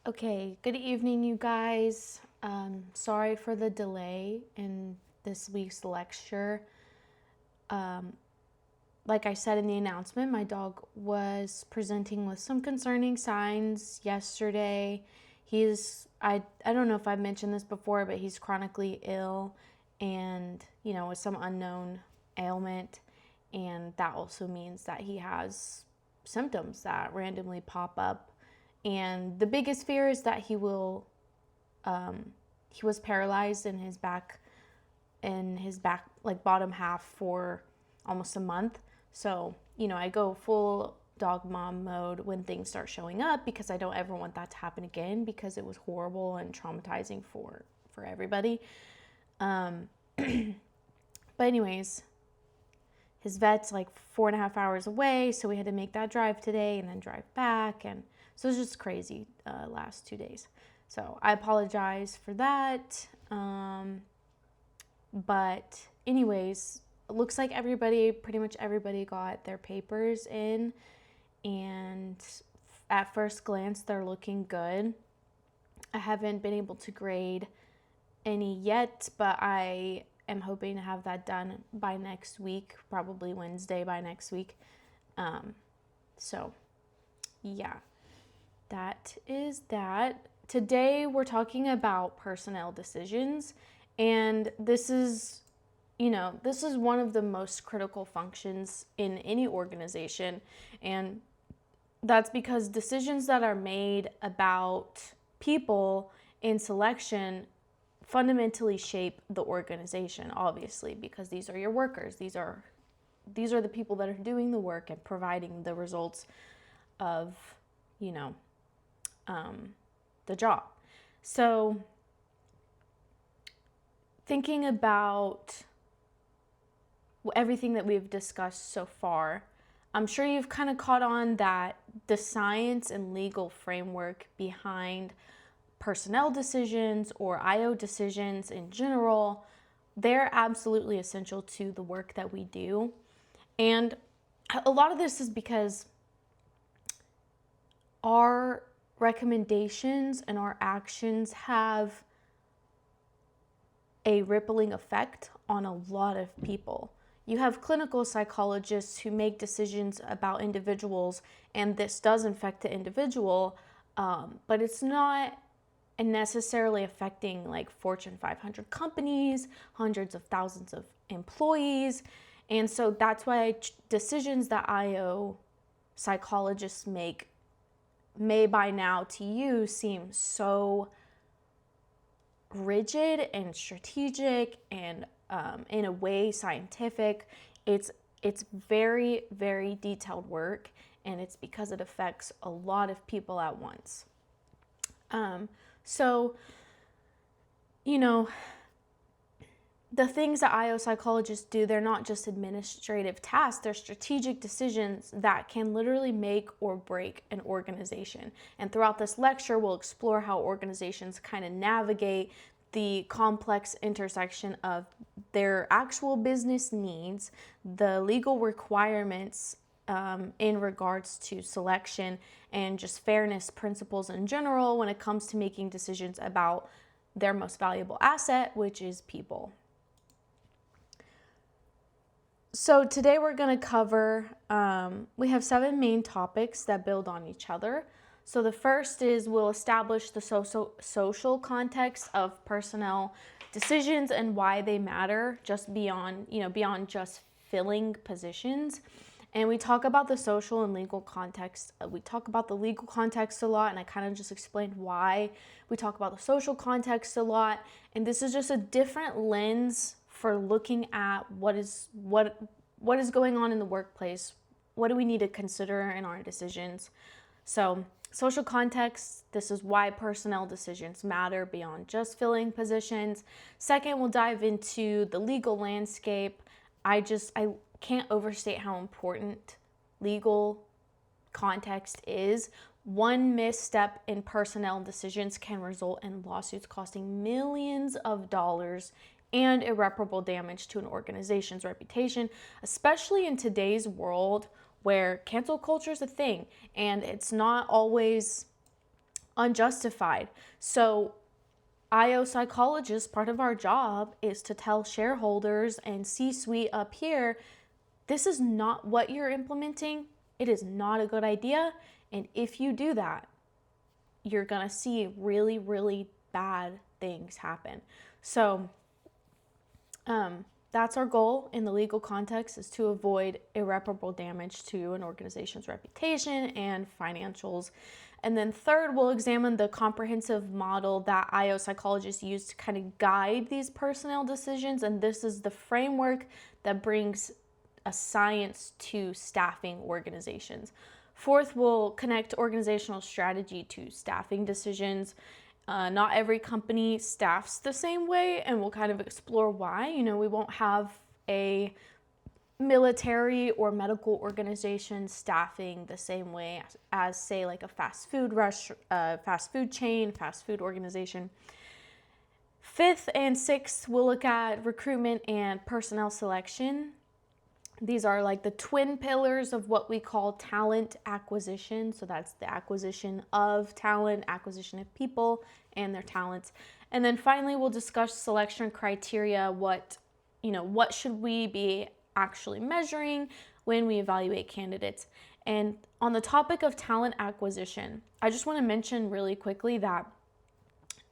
Okay, good evening, you guys. Sorry for the delay in this week's lecture. Like I said in the announcement, my dog was presenting with some concerning signs yesterday. I don't know if I've mentioned this before, but he's chronically ill and, with some unknown ailment. And that also means that he has symptoms that randomly pop up. And the biggest fear is that he was paralyzed in his back, like bottom half for almost a month. So, I go full dog mom mode when things start showing up because I don't ever want that to happen again because it was horrible and traumatizing for everybody. But anyways, his vet's like 4.5 hours away, so we had to make that drive today and then drive back, and so it's just crazy last 2 days. So I apologize for that. But anyways, it looks like pretty much everybody got their papers in, and at first glance, they're looking good. I haven't been able to grade any yet, but I am hoping to have that done by next week, probably Wednesday by next week. So, yeah, that is that. Today, we're talking about personnel decisions, and this is one of the most critical functions in any organization, and that's because decisions that are made about people in selection fundamentally shape the organization, obviously, because these are your workers. These are the people that are doing the work and providing the results of, the job. So, thinking about everything that we've discussed so far, I'm sure you've kind of caught on that the science and legal framework behind personnel decisions or IO decisions in general, they're absolutely essential to the work that we do. And a lot of this is because our recommendations and our actions have a rippling effect on a lot of people. You have clinical psychologists who make decisions about individuals, and this does affect the individual, but it's not necessarily affecting like Fortune 500 companies, hundreds of thousands of employees. And so that's why decisions that IO psychologists make may by now to you seem so rigid and strategic and in a way scientific. It's very, very detailed work, and it's because it affects a lot of people at once. So, the things that IO psychologists do, they're not just administrative tasks, they're strategic decisions that can literally make or break an organization. And throughout this lecture, we'll explore how organizations kind of navigate the complex intersection of their actual business needs, the legal requirements in regards to selection, and just fairness principles in general when it comes to making decisions about their most valuable asset, which is people. So today we're going to cover, we have 7 main topics that build on each other. So the first is we'll establish the social context of personnel decisions and why they matter just beyond just filling positions. And we talk about the social and legal context. We talk about the legal context a lot, and I kind of just explained why. We talk about the social context a lot, and this is just a different lens for looking at what is going on in the workplace. What do we need to consider in our decisions? So, social context, this is why personnel decisions matter beyond just filling positions. Second, we'll dive into the legal landscape. I can't overstate how important legal context is. One misstep in personnel decisions can result in lawsuits costing millions of dollars and irreparable damage to an organization's reputation, especially in today's world where cancel culture is a thing, and it's not always unjustified. So IO psychologists, part of our job is to tell shareholders and C-suite up here, this is not what you're implementing. It is not a good idea. And if you do that, you're going to see really, really bad things happen. So that's our goal in the legal context, is to avoid irreparable damage to an organization's reputation and financials. And then third, we'll examine the comprehensive model that IO psychologists use to kind of guide these personnel decisions. And this is the framework that brings a science to staffing organizations. Fourth, we'll connect organizational strategy to staffing decisions. Not every company staffs the same way, and we'll kind of explore why. We won't have a military or medical organization staffing the same way as say, like a fast food chain, fast food organization. Fifth and sixth, we'll look at recruitment and personnel selection. These are like the twin pillars of what we call talent acquisition. So that's the acquisition of talent, acquisition of people and their talents. And then finally, we'll discuss selection criteria. What should we be actually measuring when we evaluate candidates? And on the topic of talent acquisition, I just want to mention really quickly that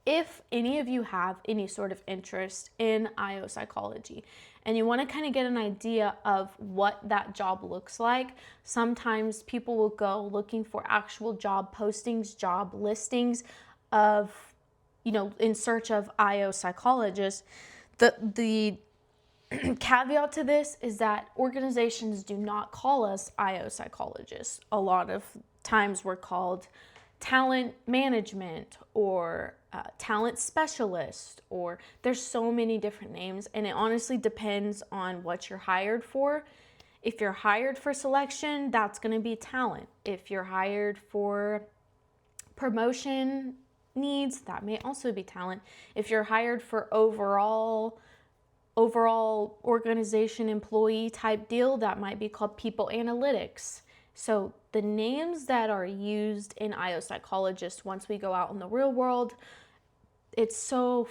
if any of you have any sort of interest in IO psychology and you want to kind of get an idea of what that job looks like, sometimes people will go looking for actual job postings, job listings of, in search of IO psychologists. The caveat to this is that organizations do not call us IO psychologists. A lot of times we're called talent management or talent specialist, or there's so many different names, and it honestly depends on what you're hired for. If you're hired for selection, that's going to be talent. If you're hired for promotion needs, that may also be talent. If you're hired for overall organization employee type deal, that might be called people analytics. So the names that are used in IO psychologists, once we go out in the real world, it's so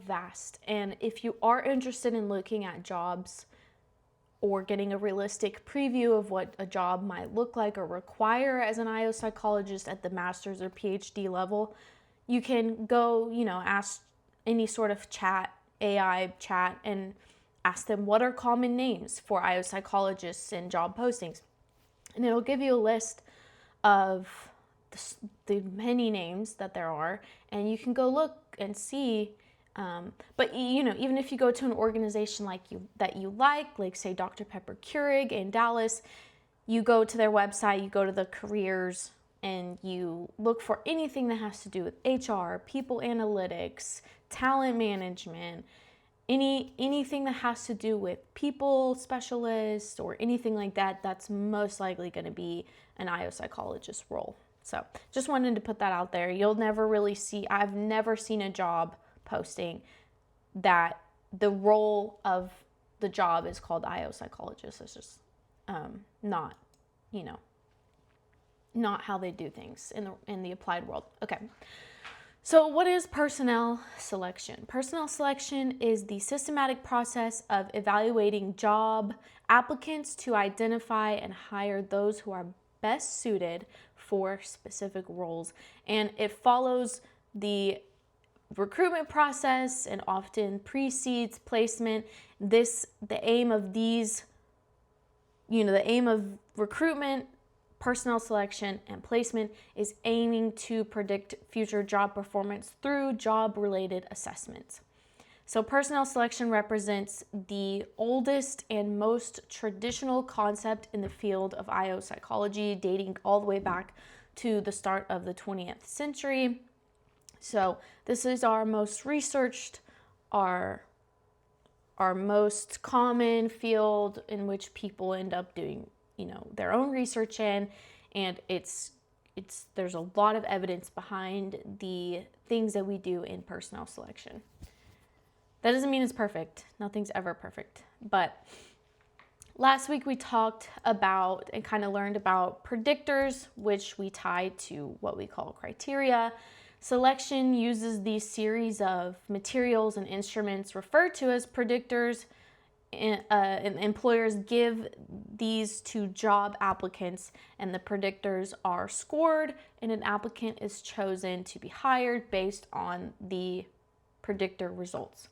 vast. And if you are interested in looking at jobs or getting a realistic preview of what a job might look like or require as an IO psychologist at the master's or PhD level, you can go, ask any sort of AI chat and ask them what are common names for IO psychologists in job postings. And it'll give you a list of the many names that there are, and you can go look and see. But even if you go to an organization that you like say Dr. Pepper Keurig in Dallas, you go to their website, you go to the careers, and you look for anything that has to do with HR, people analytics, talent management, anything that has to do with people specialists or anything like that, that's most likely going to be an IO psychologist role. So just wanted to put that out there. You'll never really I've never seen a job posting that the role of the job is called IO psychologist. It's just not how they do things in the applied world. Okay. So what is personnel selection? Personnel selection is the systematic process of evaluating job applicants to identify and hire those who are best suited for specific roles. And it follows the recruitment process and often precedes placement. The aim of recruitment, personnel selection, and placement is aiming to predict future job performance through job-related assessments. So personnel selection represents the oldest and most traditional concept in the field of IO psychology, dating all the way back to the start of the 20th century. So this is our most researched, our most common field in which people end up doing their own research in, and there's a lot of evidence behind the things that we do in personnel selection. That doesn't mean it's perfect. Nothing's ever perfect. But Last week we talked about and kind of learned about predictors, which we tied to what we call criteria. Selection uses these series of materials and instruments referred to as predictors, and employers give these to job applicants, and the predictors are scored, and an applicant is chosen to be hired based on the predictor results.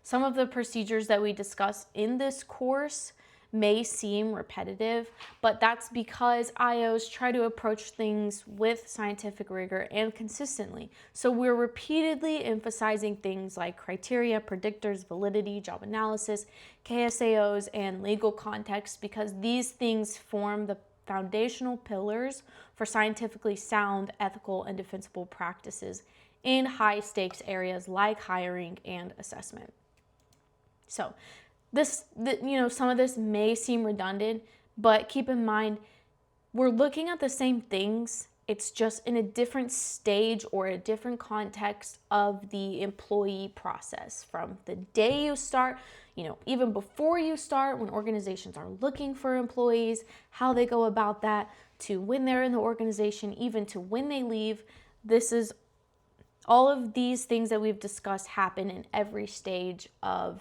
Some of the procedures that we discuss in this course may seem repetitive, but that's because IOs try to approach things with scientific rigor and consistently. So we're repeatedly emphasizing things like criteria, predictors, validity, job analysis, KSAOs, and legal context because these things form the foundational pillars for scientifically sound, ethical, and defensible practices in high stakes areas like hiring and assessment. So some of this may seem redundant, but keep in mind, we're looking at the same things. It's just in a different stage or a different context of the employee process. From the day you start, even before you start, when organizations are looking for employees, how they go about that, to when they're in the organization, even to when they leave. All of these things that we've discussed happen in every stage of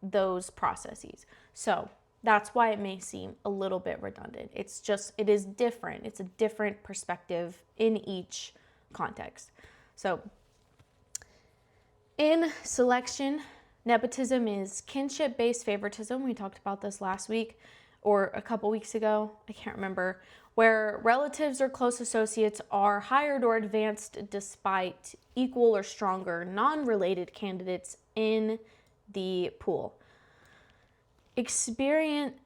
those processes. So that's why it may seem a little bit redundant. It is different. It's a different perspective in each context. So in selection, nepotism is kinship-based favoritism. We talked about this last week or a couple weeks ago. I can't remember. Where relatives or close associates are hired or advanced despite equal or stronger non-related candidates in the pool. Experiments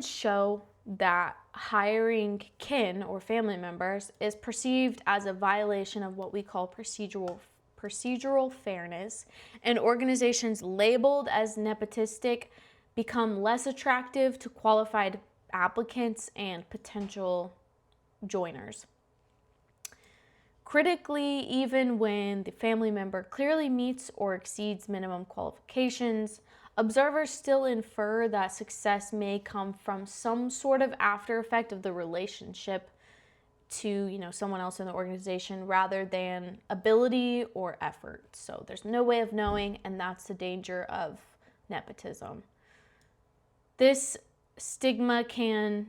show that hiring kin or family members is perceived as a violation of what we call procedural fairness, and organizations labeled as nepotistic become less attractive to qualified applicants and potential joiners. Critically, even when the family member clearly meets or exceeds minimum qualifications, observers still infer that success may come from some sort of after effect of the relationship to, someone else in the organization rather than ability or effort. So there's no way of knowing, and that's the danger of nepotism. This stigma can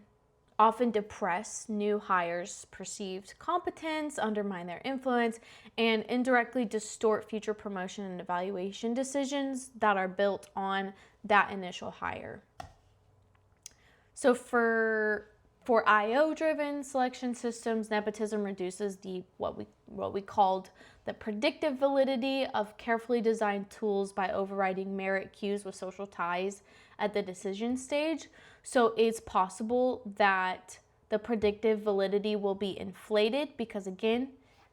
often depress new hires' perceived competence, undermine their influence, and indirectly distort future promotion and evaluation decisions that are built on that initial hire. So for IO-driven selection systems, nepotism reduces what we called the predictive validity of carefully designed tools by overriding merit cues with social ties at the decision stage. So it's possible that the predictive validity will be inflated because, again,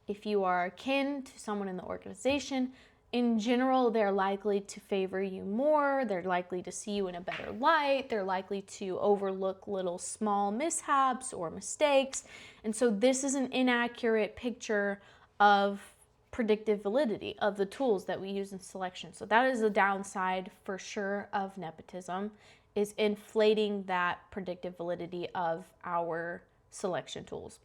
if you are kin to someone in the organization, in general, they're likely to favor you more. They're likely to see you in a better light. They're likely to overlook little small mishaps or mistakes. And so this is an inaccurate picture of predictive validity of the tools that we use in selection. So that is a downside for sure of nepotism, is inflating that predictive validity of our selection tools.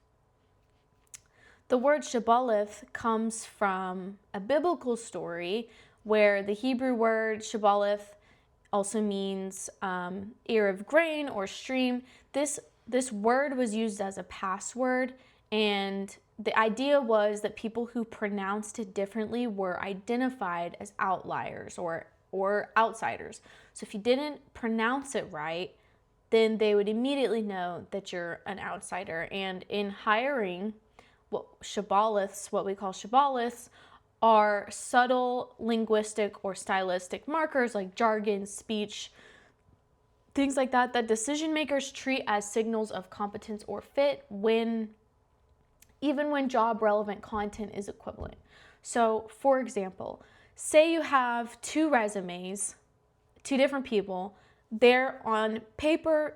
The word shibboleth comes from a biblical story where the Hebrew word shibboleth also means ear of grain or stream. This word was used as a password, and the idea was that people who pronounced it differently were identified as outliers or outsiders. So if you didn't pronounce it right, then they would immediately know that you're an outsider. And in hiring, what we call shibboleths, are subtle linguistic or stylistic markers like jargon, speech, things like that decision makers treat as signals of competence or fit even when job relevant content is equivalent. So for example, say you have two resumes, two different people, they're on paper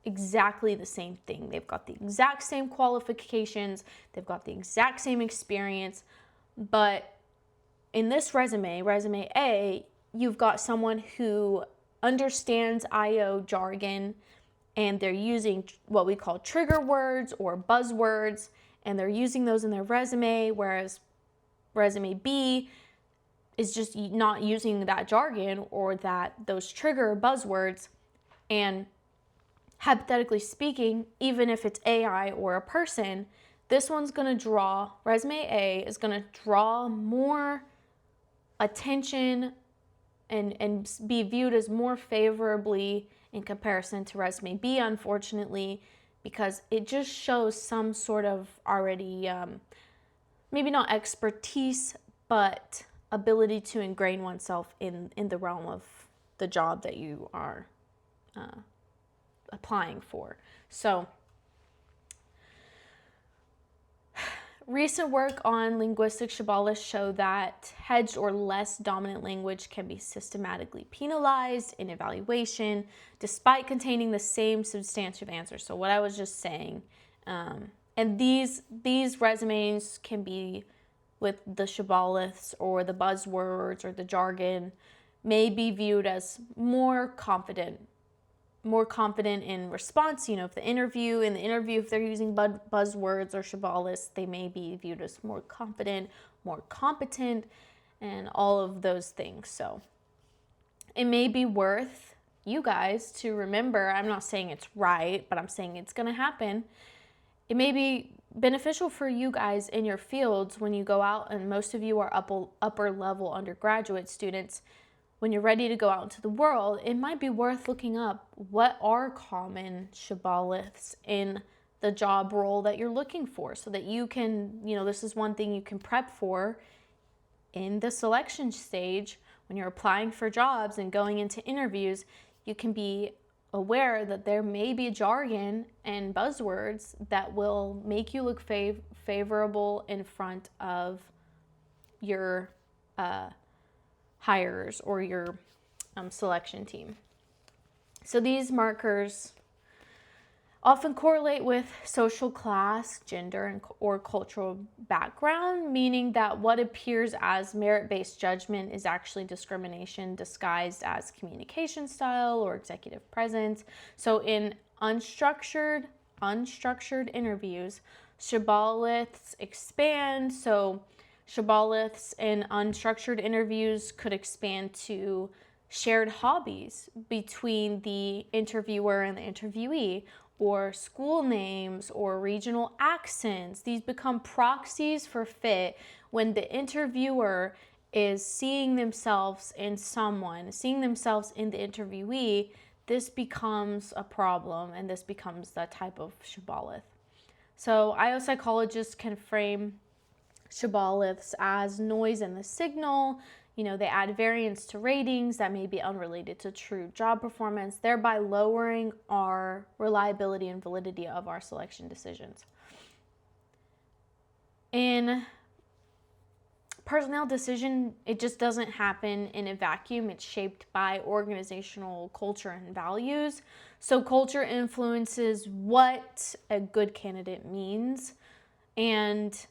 exactly the same thing. They've got the exact same qualifications, they've got the exact same experience, but in this resume A, you've got someone who understands IO jargon, and they're using what we call trigger words or buzzwords, and they're using those in their resume, whereas resume B is just not using that jargon or those trigger buzzwords. And hypothetically speaking, even if it's AI or a person, this one's going to draw, resume A is going to draw more attention and be viewed as more favorably in comparison to resume B, unfortunately, because it just shows some sort of already, maybe not expertise, but ability to ingrain oneself in the realm of the job that you are applying for. So recent work on linguistic shibboleths show that hedged or less dominant language can be systematically penalized in evaluation despite containing the same substantive answer. So what I was just saying, and these resumes can be with the shibboleths or the buzzwords or the jargon may be viewed as more confident in response. If the interview, if they're using buzzwords or shibboleths, they may be viewed as more confident, more competent, and all of those things. So it may be worth you guys to remember, I'm not saying it's right, but I'm saying it's going to happen. It may be beneficial for you guys in your fields when you go out, and most of you are upper level undergraduate students. When you're ready to go out into the world, it might be worth looking up what are common shibboleths in the job role that you're looking for, so that you can, this is one thing you can prep for in the selection stage when you're applying for jobs and going into interviews. You can be aware that there may be jargon and buzzwords that will make you look favorable in front of your hirers or your selection team. So these markers often correlate with social class, gender, or cultural background, meaning that what appears as merit-based judgment is actually discrimination disguised as communication style or executive presence. So in unstructured interviews, shibboleths expand. So shibboleths in unstructured interviews could expand to shared hobbies between the interviewer and the interviewee, or school names or regional accents. These become proxies for fit when the interviewer is seeing themselves in someone, seeing themselves in the interviewee. This becomes a problem, and this becomes that type of shibboleth. So IO psychologists can frame shibboleths as noise in the signal. They add variance to ratings that may be unrelated to true job performance, thereby lowering our reliability and validity of our selection decisions. In personnel decision, it just doesn't happen in a vacuum. It's shaped by organizational culture and values. So culture influences what a good candidate means and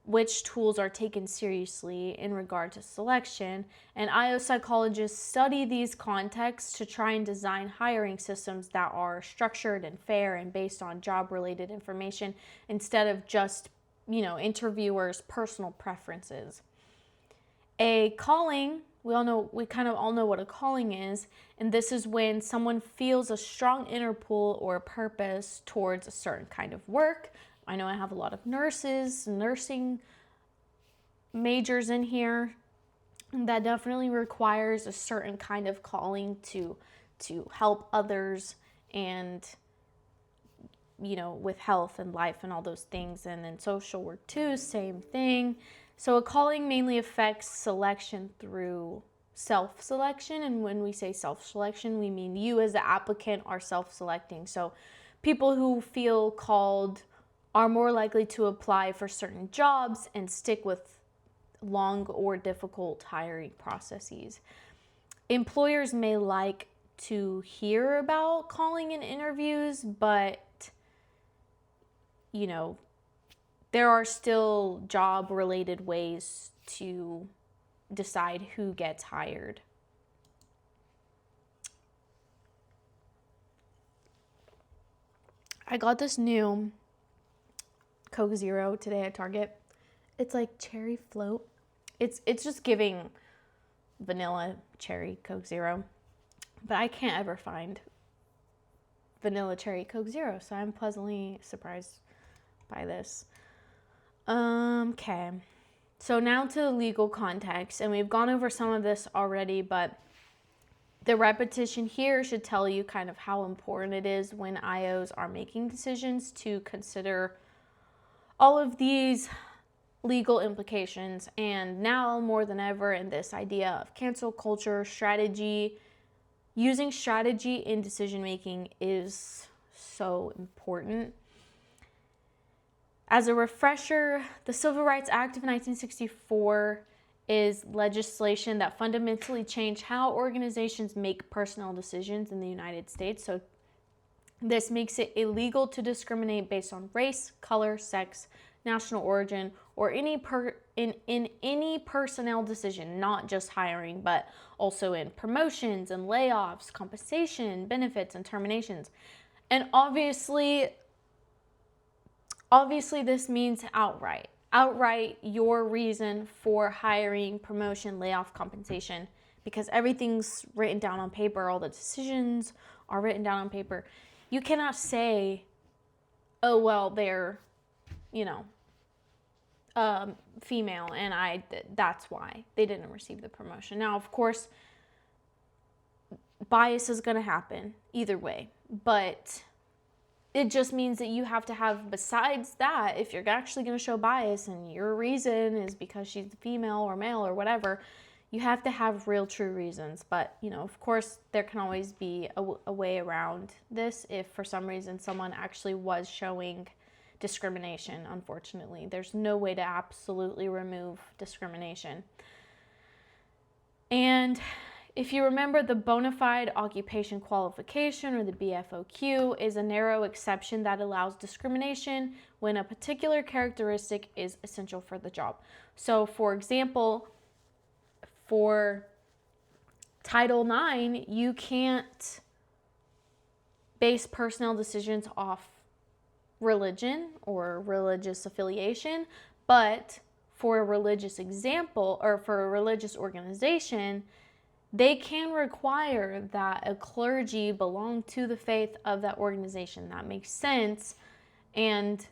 which tools are taken seriously in regard to selection. And IO psychologists study these contexts to try and design hiring systems that are structured and fair and based on job-related information instead of just, interviewers' personal preferences. A calling, we kind of all know what a calling is, and this is when someone feels a strong inner pull or purpose towards a certain kind of work. I know I have a lot of nursing majors in here. That definitely requires a certain kind of calling to help others and, with health and life and all those things. And then social work too, same thing. So a calling mainly affects selection through self-selection. And when we say self-selection, we mean you as the applicant are self-selecting. So people who feel called are more likely to apply for certain jobs and stick with long or difficult hiring processes. Employers may like to hear about calling in interviews, but there are still job-related ways to decide who gets hired. I got this new Coke Zero today at Target. It's like cherry float. It's just giving vanilla cherry Coke Zero. But I can't ever find vanilla cherry Coke Zero, so I'm pleasantly surprised by this. Okay. So now to the legal context, and we've gone over some of this already, but the repetition here should tell you kind of how important it is when IOs are making decisions to consider all of these legal implications. And now more than ever in this idea of cancel culture, strategy, using strategy in decision making is so important. As a refresher, the Civil Rights Act of 1964 is legislation that fundamentally changed how organizations make personnel decisions in the United States. So this makes it illegal to discriminate based on race, color, sex, national origin, or in any personnel decision, not just hiring, but also in promotions and layoffs, compensation, benefits, and terminations. And obviously this means outright your reason for hiring, promotion, layoff, compensation, because everything's written down on paper. All the decisions are written down on paper. You cannot say, oh, well, they're, female and that's why they didn't receive the promotion. Now, of course, bias is going to happen either way, but it just means that you have to have, besides that, if you're actually going to show bias and your reason is because she's female or male or whatever, you have to have real true reasons. But, of course, there can always be a way around this if for some reason someone actually was showing discrimination. Unfortunately, there's no way to absolutely remove discrimination. And if you remember, the bona fide occupation qualification, or the BFOQ, is a narrow exception that allows discrimination when a particular characteristic is essential for the job. So, for example, for Title IX, you can't base personnel decisions off religion or religious affiliation, but for a religious example or for a religious organization, they can require that a clergy belong to the faith of that organization. That makes sense. And,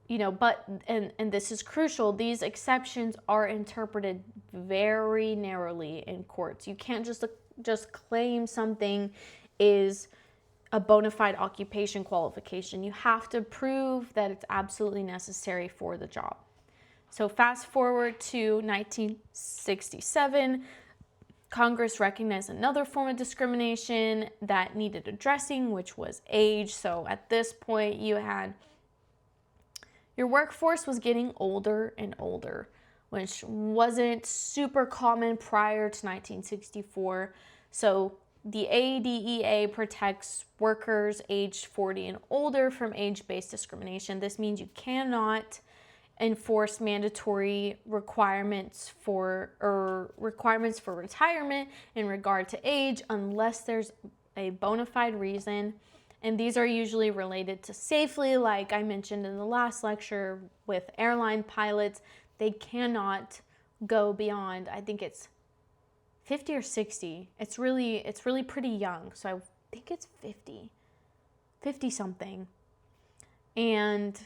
and this is crucial, these exceptions are interpreted very narrowly in courts. You can't just claim something is a bona fide occupation qualification. You have to prove that it's absolutely necessary for the job. So fast forward to 1967, Congress recognized another form of discrimination that needed addressing, which was age. So at this point, your workforce was getting older and older, which wasn't super common prior to 1964. So the ADEA protects workers aged 40 and older from age-based discrimination. This means you cannot enforce mandatory requirements for retirement in regard to age unless there's a bona fide reason. And these are usually related to safety, like I mentioned in the last lecture with airline pilots. They cannot go beyond, I think it's 50 or 60. It's really pretty young. So I think it's 50 something. And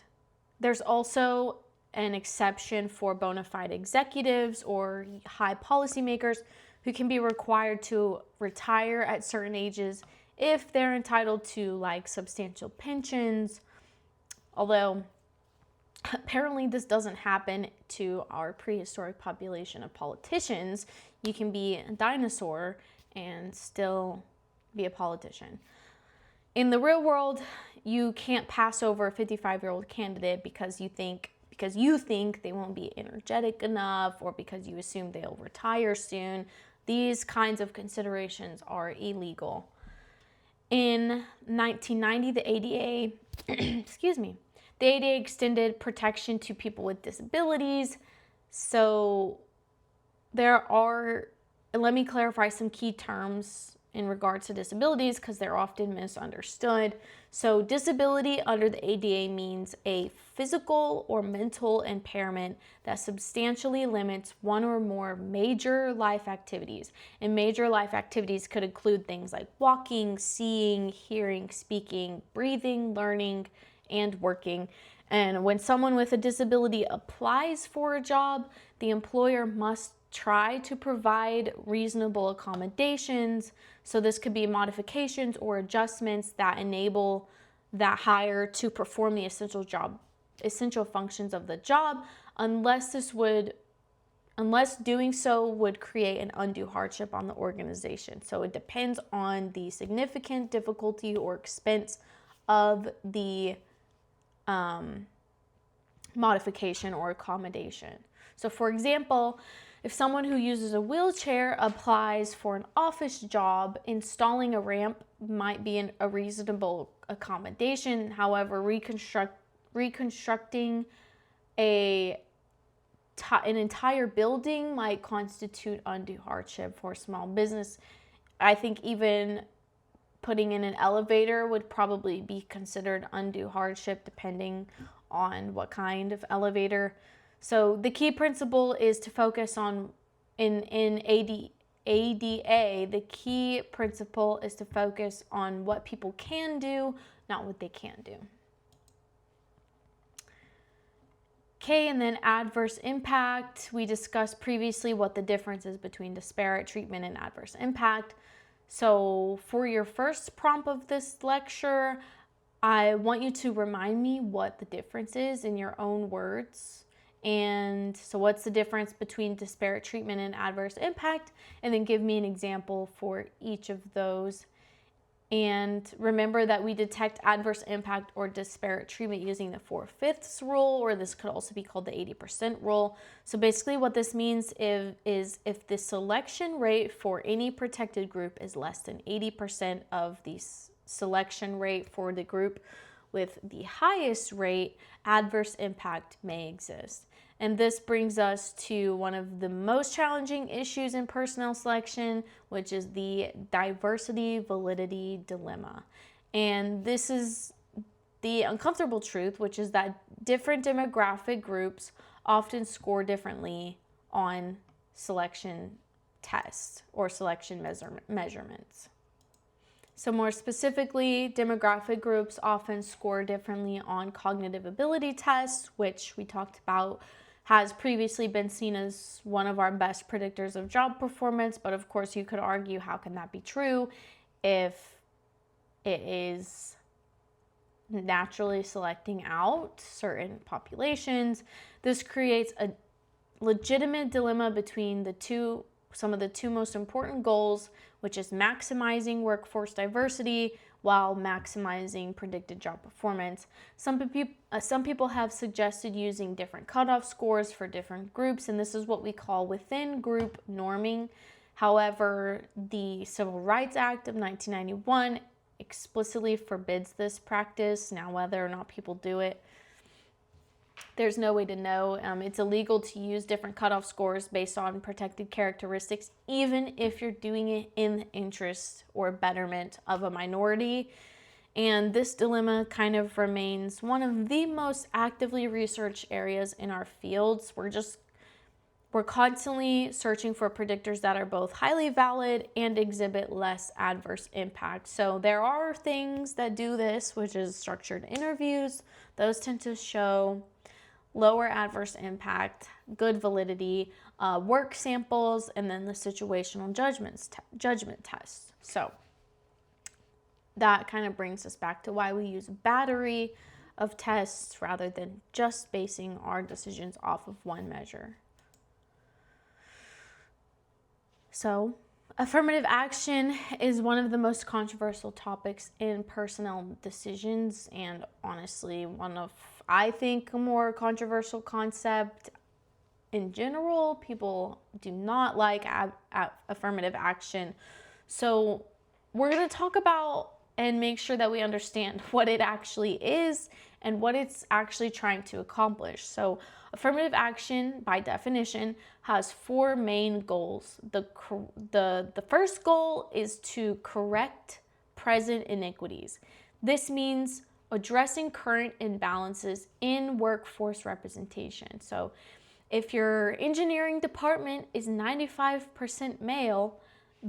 there's also an exception for bona fide executives or high policymakers who can be required to retire at certain ages if they're entitled to like substantial pensions. Although apparently this doesn't happen to our prehistoric population of politicians. You can be a dinosaur and still be a politician. In the real world, you can't pass over a 55-year-old candidate because you think they won't be energetic enough or because you assume they'll retire soon. These kinds of considerations are illegal. In 1990, the ADA, the ADA extended protection to people with disabilities. So let me clarify some key terms in regards to disabilities because they're often misunderstood. So disability under the ADA means a physical or mental impairment that substantially limits one or more major life activities. And major life activities could include things like walking, seeing, hearing, speaking, breathing, learning, and working. And when someone with a disability applies for a job, the employer must try to provide reasonable accommodations. So this could be modifications or adjustments that enable that hire to perform the essential functions of the job, unless doing so would create an undue hardship on the organization. So it depends on the significant difficulty or expense of the modification or accommodation. So for example, if someone who uses a wheelchair applies for an office job, installing a ramp might be a reasonable accommodation. However, reconstructing an entire building might constitute undue hardship for a small business. I think even putting in an elevator would probably be considered undue hardship depending on what kind of elevator. So the key principle is to focus on, in ADA, the key principle is to focus on what people can do, not what they can't do. Okay, and then adverse impact. We discussed previously what the difference is between disparate treatment and adverse impact. So for your first prompt of this lecture, I want you to remind me what the difference is in your own words. And so what's the difference between disparate treatment and adverse impact? And then give me an example for each of those. And remember that we detect adverse impact or disparate treatment using the 4/5 rule, or this could also be called the 80% rule. So basically what this means is if the selection rate for any protected group is less than 80% of the selection rate for the group with the highest rate, adverse impact may exist. And this brings us to one of the most challenging issues in personnel selection, which is the diversity validity dilemma. And this is the uncomfortable truth, which is that different demographic groups often score differently on selection tests or selection measurements. So more specifically, demographic groups often score differently on cognitive ability tests, which we talked about has previously been seen as one of our best predictors of job performance. But of course, you could argue, how can that be true if it is naturally selecting out certain populations? This creates a legitimate dilemma between some of the two most important goals, which is maximizing workforce diversity while maximizing predicted job performance. Some people have suggested using different cutoff scores for different groups, and this is what we call within group norming. However, the Civil Rights Act of 1991 explicitly forbids this practice. Now, whether or not people do it, there's no way to know. It's illegal to use different cutoff scores based on protected characteristics, even if you're doing it in the interest or betterment of a minority. And this dilemma kind of remains one of the most actively researched areas in our fields. We're constantly searching for predictors that are both highly valid and exhibit less adverse impact. So there are things that do this, which is structured interviews. Those tend to show lower adverse impact, good validity, work samples, and then the situational judgment test. So that kind of brings us back to why we use a battery of tests rather than just basing our decisions off of one measure. So affirmative action is one of the most controversial topics in personnel decisions, and honestly, one of, I think, a more controversial concept in general. People do not like affirmative action. So we're going to talk about and make sure that we understand what it actually is and what it's actually trying to accomplish. So affirmative action, by definition, has 4 main goals. The first goal is to correct present inequities. This means addressing current imbalances in workforce representation. So if your engineering department is 95% male,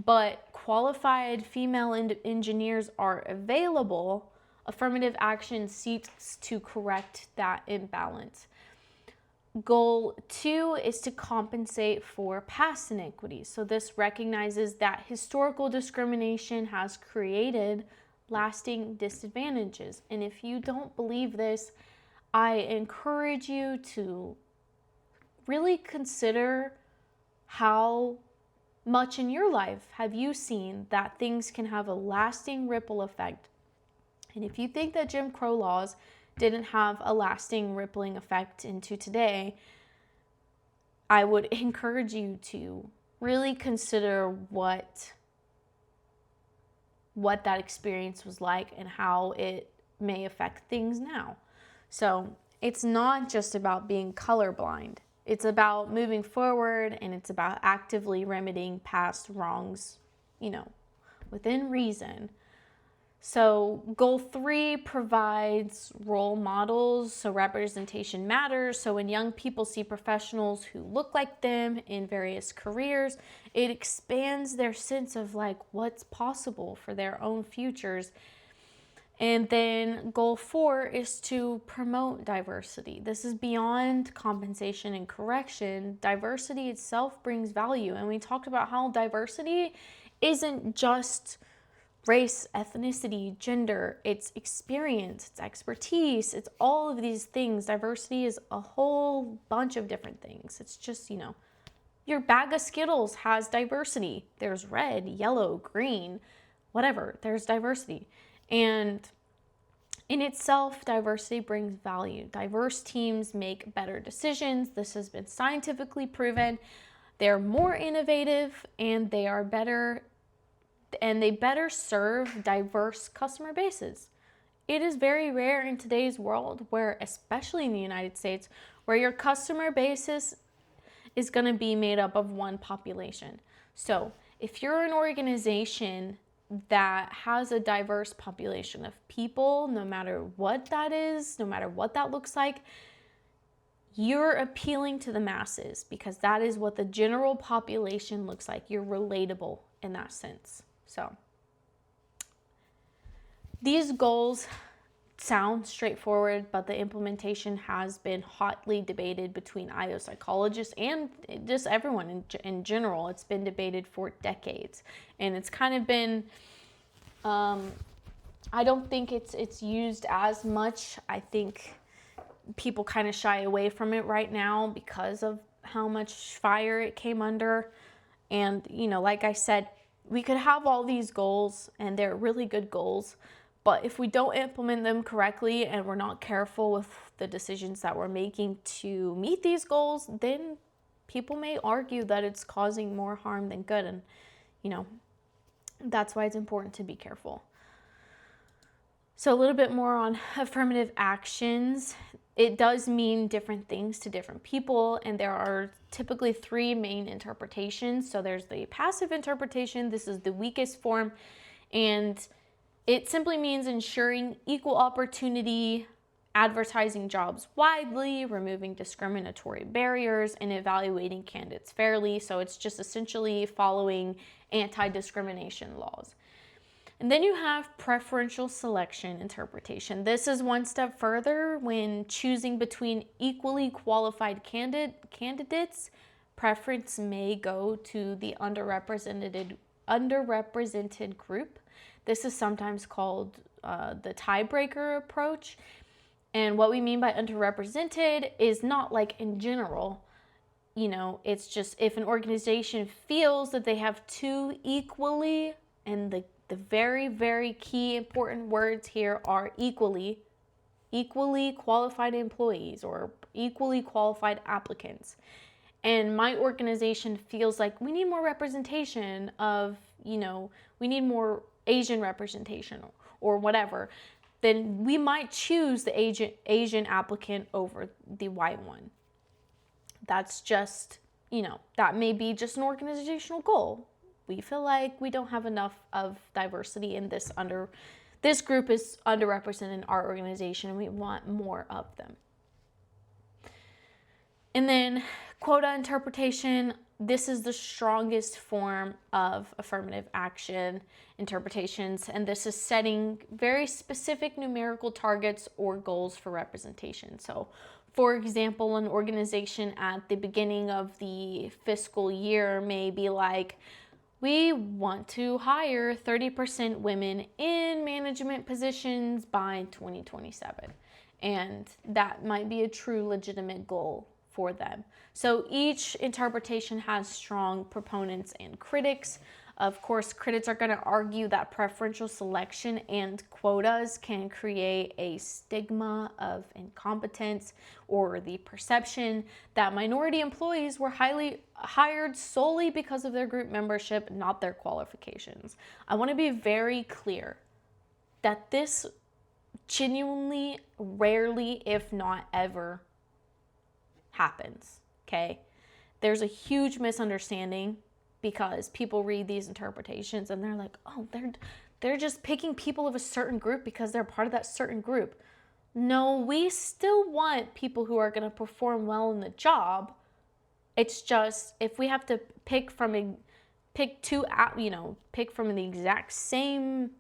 but qualified female engineers are available, affirmative action seeks to correct that imbalance. Goal 2 is to compensate for past inequities. So this recognizes that historical discrimination has created lasting disadvantages. And if you don't believe this, I encourage you to really consider how much in your life have you seen that things can have a lasting ripple effect. And if you think that Jim Crow laws didn't have a lasting rippling effect into today, I would encourage you to really consider what that experience was like and how it may affect things now. So it's not just about being colorblind. It's about moving forward, and it's about actively remedying past wrongs, within reason. So goal 3 provides role models. So representation matters. So when young people see professionals who look like them in various careers, it expands their sense of what's possible for their own futures. And then goal 4 is to promote diversity. This is beyond compensation and correction. Diversity itself brings value. And we talked about how diversity isn't just race, ethnicity, gender, it's experience, it's expertise, it's all of these things. Diversity is a whole bunch of different things. It's just, your bag of Skittles has diversity. There's red, yellow, green, whatever. There's diversity. And in itself, diversity brings value. Diverse teams make better decisions. This has been scientifically proven. They're more innovative, and they are better, and they better serve diverse customer bases. It is very rare in today's world where, especially in the United States, where your customer basis is going to be made up of one population. So if you're an organization that has a diverse population of people, no matter what that is, no matter what that looks like, you're appealing to the masses, because that is what the general population looks like. You're relatable in that sense. So these goals sound straightforward, but the implementation has been hotly debated between IO psychologists and just everyone in general. It's been debated for decades, and it's kind of been, I don't think it's used as much. I think people kind of shy away from it right now because of how much fire it came under. And, like I said, we could have all these goals, and they're really good goals, but if we don't implement them correctly and we're not careful with the decisions that we're making to meet these goals, then people may argue that it's causing more harm than good. And, that's why it's important to be careful. So a little bit more on affirmative actions. It does mean different things to different people, and there are typically 3 main interpretations. So there's the passive interpretation. This is the weakest form, and it simply means ensuring equal opportunity, advertising jobs widely, removing discriminatory barriers, and evaluating candidates fairly. So it's just essentially following anti-discrimination laws. And then you have preferential selection interpretation. This is one step further. When choosing between equally qualified candidates, preference may go to the underrepresented group. This is sometimes called the tiebreaker approach. And what we mean by underrepresented is not in general. It's just if an organization feels that they have 2 equally, and the very, very key important words here are equally qualified employees or equally qualified applicants. And my organization feels like we need more representation of, we need more Asian representation or whatever. then we might choose the Asian applicant over the white one. That's just, that may be just an organizational goal. We feel like we don't have enough of diversity in this group is underrepresented in our organization, and we want more of them. And then quota interpretation, this is the strongest form of affirmative action interpretations, and this is setting very specific numerical targets or goals for representation. So, for example, an organization at the beginning of the fiscal year may be like, we want to hire 30% women in management positions by 2027. And that might be a true legitimate goal for them. So each interpretation has strong proponents and critics. Of course, critics are going to argue that preferential selection and quotas can create a stigma of incompetence, or the perception that minority employees were hired solely because of their group membership, not their qualifications. I want to be very clear that this genuinely, rarely, if not ever, happens, okay? There's a huge misunderstanding because people read these interpretations and they're like, oh, they're just picking people of a certain group because they're part of that certain group. No, we still want people who are going to perform well in the job. It's just, if we have to pick from the exact same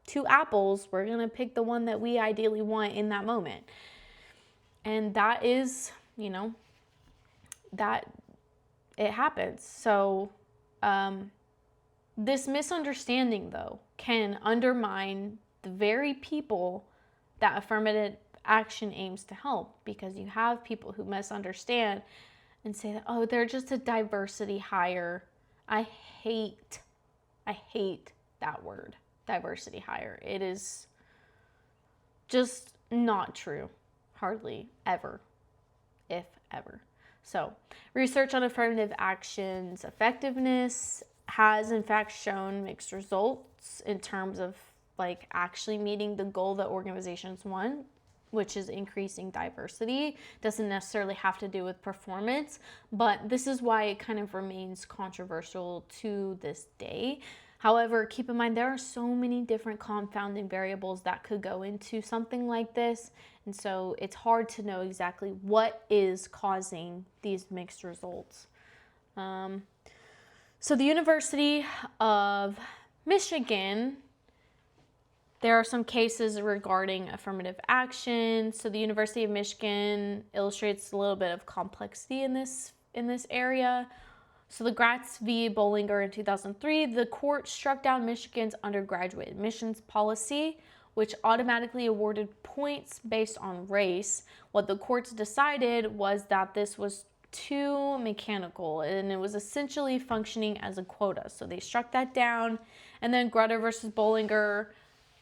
two apples, we're going to pick the one that we ideally want in that moment. And that is, that it happens. So this misunderstanding, though, can undermine the very people that affirmative action aims to help, because you have people who misunderstand and say that, oh, they're just a diversity hire. I hate that word, diversity hire. It is just not true. Hardly ever, if ever. So, research on affirmative action's effectiveness has in fact shown mixed results in terms of actually meeting the goal that organizations want, which is increasing diversity. Doesn't necessarily have to do with performance, but this is why it kind of remains controversial to this day. However, keep in mind there are so many different confounding variables that could go into something like this, and so it's hard to know exactly what is causing these mixed results. So the University of Michigan, there are some cases regarding affirmative action. So the University of Michigan illustrates a little bit of complexity in this area. So the Gratz v. Bollinger in 2003, the court struck down Michigan's undergraduate admissions policy, which automatically awarded points based on race. What the courts decided was that this was too mechanical, and it was essentially functioning as a quota. So they struck that down. And then Grutter versus Bollinger,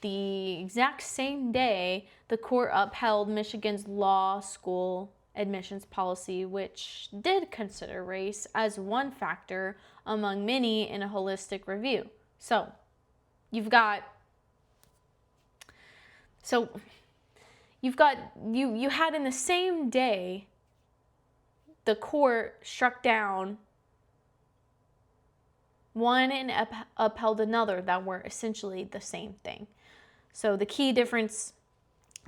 the exact same day, the court upheld Michigan's law school admissions policy, which did consider race as one factor among many in a holistic review. So you had in the same day, the court struck down one and upheld another that were essentially the same thing. So the key difference,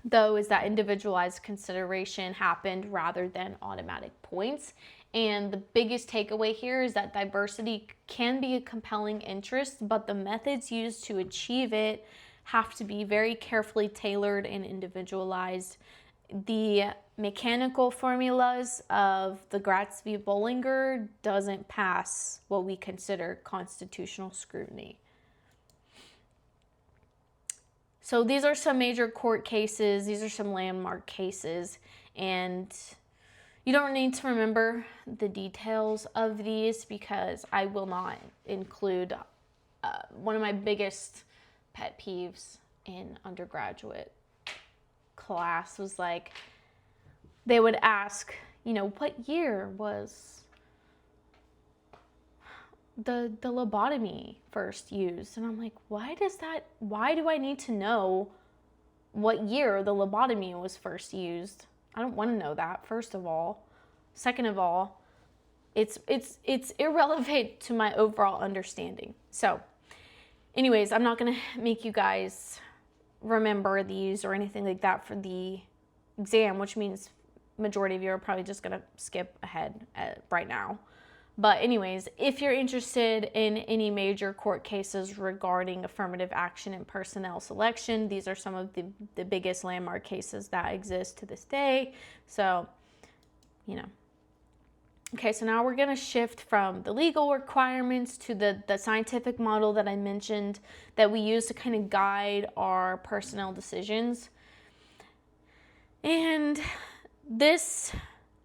though, is that individualized consideration happened rather than automatic points. And the biggest takeaway here is that diversity can be a compelling interest, but the methods used to achieve it have to be very carefully tailored and individualized. The mechanical formulas of the Gratz v. Bollinger doesn't pass what we consider constitutional scrutiny. So these are some major court cases. These are some landmark cases, and you don't need to remember the details of these because I will not include one of my biggest pet peeves in undergraduate class was they would ask, what year was the lobotomy first used? And I'm like, why do I need to know what year the lobotomy was first used. I don't want to know that, first of all. Second of all, it's irrelevant to my overall understanding. So anyways, I'm not going to make you guys remember these or anything like that for the exam, which means majority of you are probably just going to skip ahead right now. But anyways, if you're interested in any major court cases regarding affirmative action and personnel selection, these are some of the biggest landmark cases that exist to this day. So, you know. Okay, so now we're going to shift from the legal requirements to the scientific model that I mentioned that we use to kind of guide our personnel decisions. And this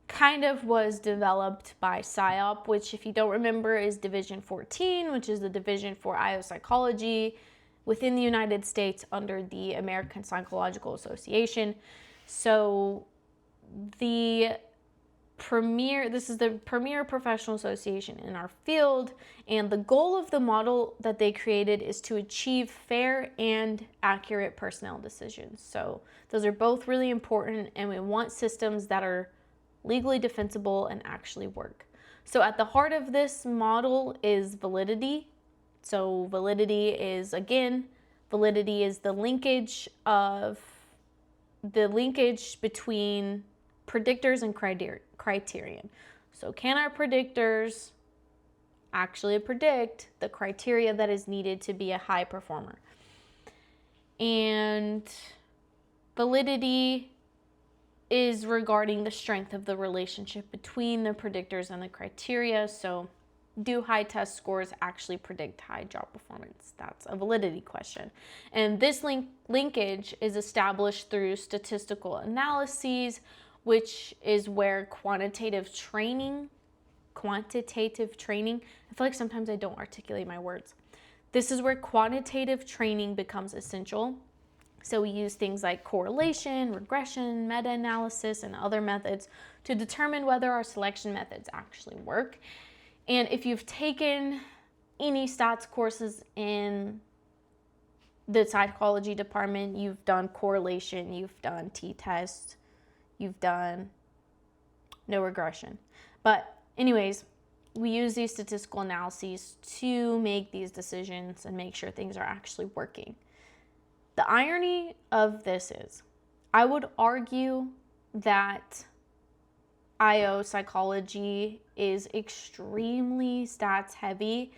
kind of was developed by PSYOP, which, if you don't remember, is Division 14, which is the division for IO psychology within the United States under the American Psychological Association. So this is the premier professional association in our field, and the goal of the model that they created is to achieve fair and accurate personnel decisions. So those are both really important, and we want systems that are legally defensible and actually work. So at the heart of this model is validity. So validity is the linkage between predictors and criterion. So can our predictors actually predict the criteria that is needed to be a high performer? And validity is regarding the strength of the relationship between the predictors and the criteria. So do high test scores actually predict high job performance? That's a validity question. And this linkage is established through statistical analyses, which is where quantitative training, I feel like sometimes I don't articulate my words. This is where quantitative training becomes essential. So we use things like correlation, regression, meta-analysis, and other methods to determine whether our selection methods actually work. And if you've taken any stats courses in the psychology department, you've done correlation, you've done t-test, you've done no regression. But anyways, we use these statistical analyses to make these decisions and make sure things are actually working. The irony of this is, I would argue that IO psychology is extremely stats heavy.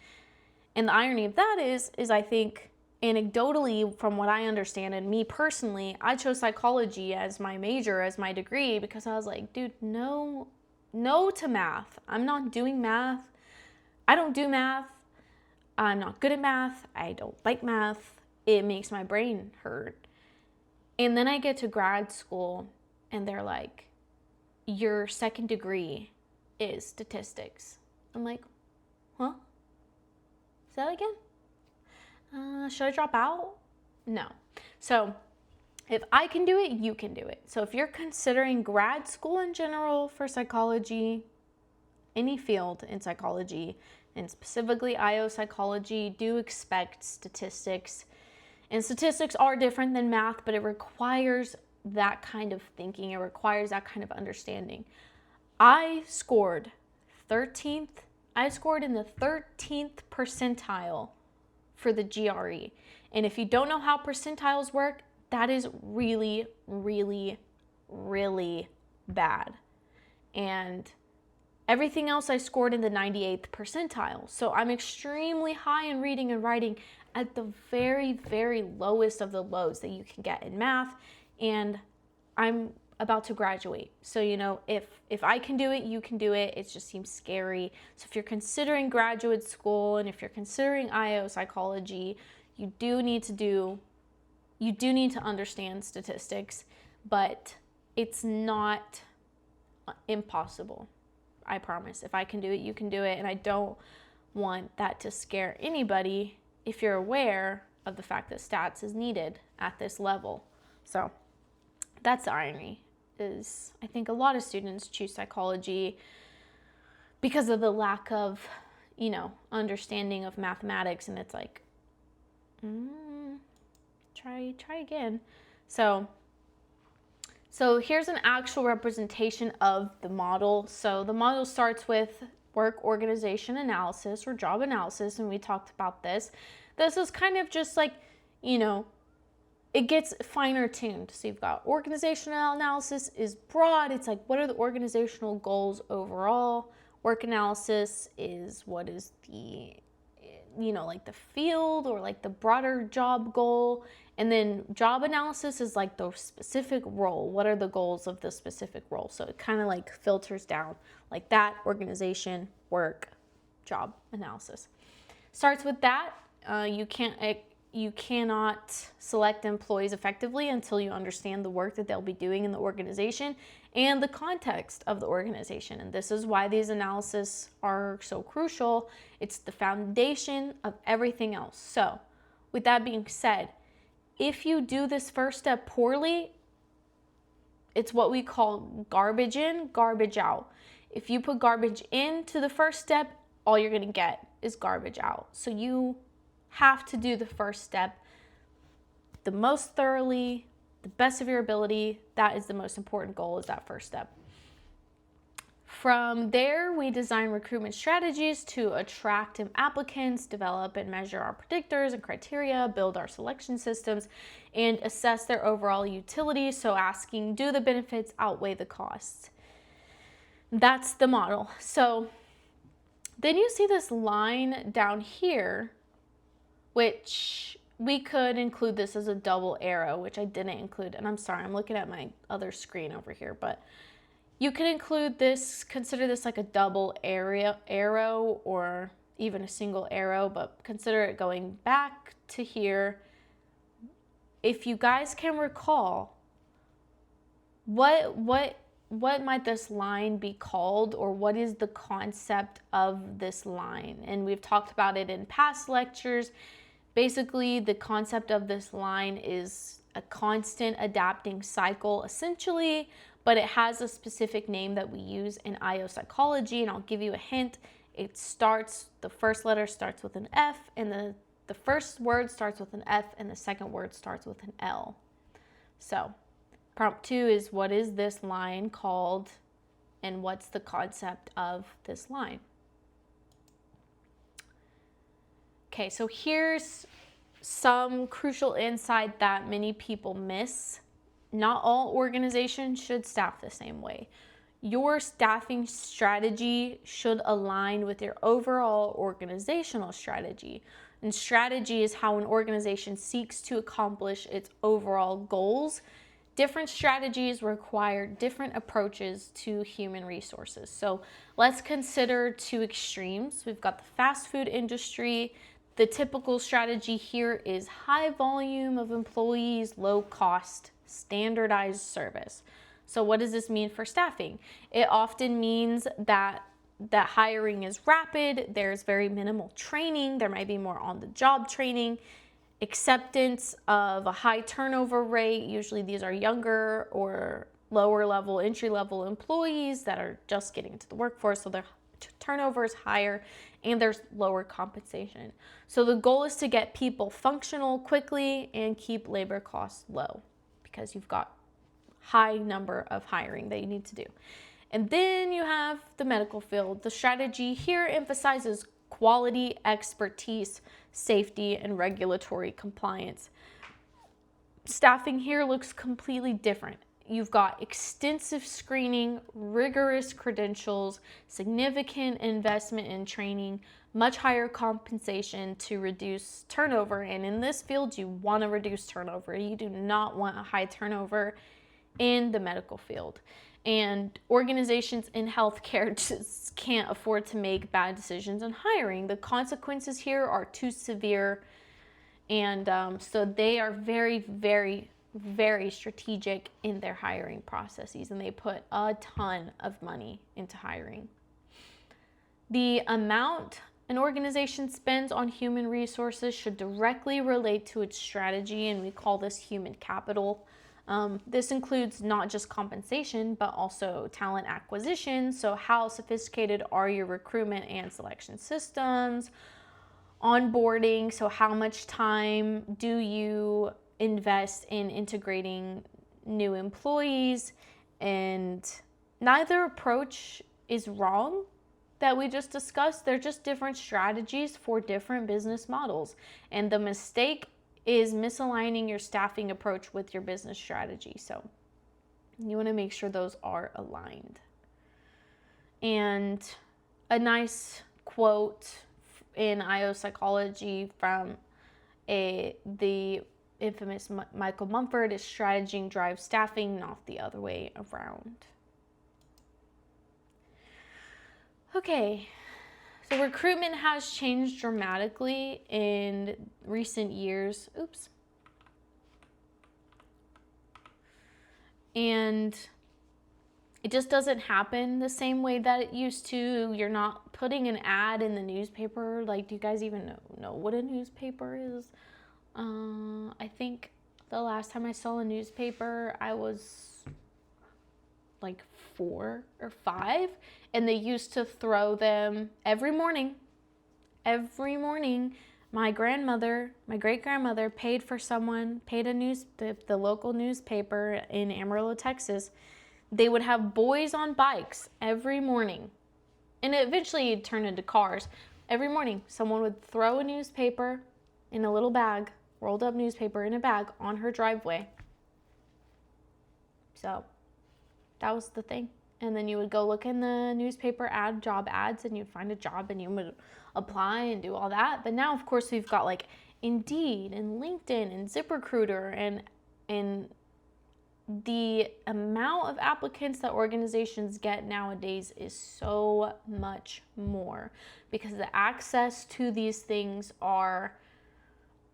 And the irony of that is I think anecdotally, from what I understand, and me personally, I chose psychology as my major, as my degree, because I was like, dude, no to math. I'm not doing math. I don't do math. I'm not good at math. I don't like math. It makes my brain hurt. And then I get to grad school and they're like, your second degree is statistics. I'm like, huh? Say that again? Should I drop out? No. So if I can do it, you can do it. So if you're considering grad school in general for psychology, any field in psychology, and specifically IO psychology, do expect statistics. And statistics are different than math, but it requires that kind of thinking. It requires that kind of understanding. I scored in the 13th percentile for the GRE. And if you don't know how percentiles work, that is really, really, really bad. And everything else I scored in the 98th percentile. So I'm extremely high in reading and writing at the very, very lowest of the lows that you can get in math. And I'm about to graduate. So, if I can do it, you can do it. It just seems scary. So if you're considering graduate school and if you're considering IO psychology, you do need to understand statistics, but it's not impossible. I promise. If I can do it, you can do it. And I don't want that to scare anybody if you're aware of the fact that stats is needed at this level. So that's the irony, is I think a lot of students choose psychology because of the lack of, understanding of mathematics. And it's like, try again. So here's an actual representation of the model. So the model starts with work organization analysis or job analysis, and we talked about this. This is kind of just like, it gets finer tuned. So you've got organizational analysis is broad. It's like, what are the organizational goals overall? Work analysis is what is the, like the field or like the broader job goal. And then job analysis is like the specific role. What are the goals of the specific role? So it kind of like filters down like that: organization, work, job analysis. Starts with that. You cannot select employees effectively until you understand the work that they'll be doing in the organization and the context of the organization. And this is why these analyses are so crucial. It's the foundation of everything else. So with that being said, if you do this first step poorly, it's what we call garbage in, garbage out. If you put garbage into the first step, all you're going to get is garbage out. So you have to do the first step the most thoroughly, the best of your ability. That is the most important goal, is that first step. From there, we design recruitment strategies to attract applicants, develop and measure our predictors and criteria, build our selection systems, and assess their overall utility. So asking, do the benefits outweigh the costs? That's the model. So then you see this line down here, which we could include this as a double arrow, which I didn't include. And I'm sorry, I'm looking at my other screen over here, but you can include this, consider this like a double arrow or even a single arrow, but consider it going back to here. If you guys can recall, what might this line be called, or what is the concept of this line? And we've talked about it in past lectures. Basically, the concept of this line is a constant adapting cycle, essentially, but it has a specific name that we use in IO psychology, and I'll give you a hint. The first letter starts with an F, and the first word starts with an F, and the second word starts with an L. So prompt 2 is, what is this line called, and what's the concept of this line? Okay, so here's some crucial insight that many people miss. Not all organizations should staff the same way. Your staffing strategy should align with your overall organizational strategy. And strategy is how an organization seeks to accomplish its overall goals. Different strategies require different approaches to human resources. So let's consider two extremes. We've got the fast food industry. The typical strategy here is high volume of employees, low cost, standardized service. So what does this mean for staffing? It often means that hiring is rapid, there's very minimal training, there might be more on-the-job training, acceptance of a high turnover rate. Usually these are younger or lower level, entry level employees that are just getting into the workforce, so their turnover is higher and there's lower compensation. So the goal is to get people functional quickly and keep labor costs low, because you've got high number of hiring that you need to do. And then you have the medical field. The strategy here emphasizes quality, expertise, safety, and regulatory compliance. Staffing here looks completely different. You've got extensive screening, rigorous credentials, significant investment in training, much higher compensation to reduce turnover. And in this field, you want to reduce turnover. You do not want a high turnover in the medical field. And organizations in healthcare just can't afford to make bad decisions on hiring. The consequences here are too severe. And so they are very, very, very strategic in their hiring processes, and they put a ton of money into hiring. The amount an organization spends on human resources should directly relate to its strategy, and we call this human capital. This includes not just compensation, but also talent acquisition. So how sophisticated are your recruitment and selection systems? Onboarding, so how much time do you invest in integrating new employees, and neither approach is wrong that we just discussed. They're just different strategies for different business models. And the mistake is misaligning your staffing approach with your business strategy. So you want to make sure those are aligned. And a nice quote in IO Psychology from the infamous Michael Mumford is, strategy drives staffing, not the other way around. Okay, so recruitment has changed dramatically in recent years. And it just doesn't happen the same way that it used to. You're not putting an ad in the newspaper. Like, do you guys even know what a newspaper is? I think the last time I saw a newspaper, I was like 4 or 5, and they used to throw them every morning. Every morning, my great-grandmother paid the local newspaper in Amarillo, Texas. They would have boys on bikes every morning. And eventually it turned into cars. Every morning, someone would throw a newspaper in a little bag, rolled up newspaper in a bag on her driveway. So that was the thing. And then you would go look in the newspaper job ads, and you'd find a job and you would apply and do all that. But now, of course, we've got like Indeed and LinkedIn and ZipRecruiter, and the amount of applicants that organizations get nowadays is so much more, because the access to these things are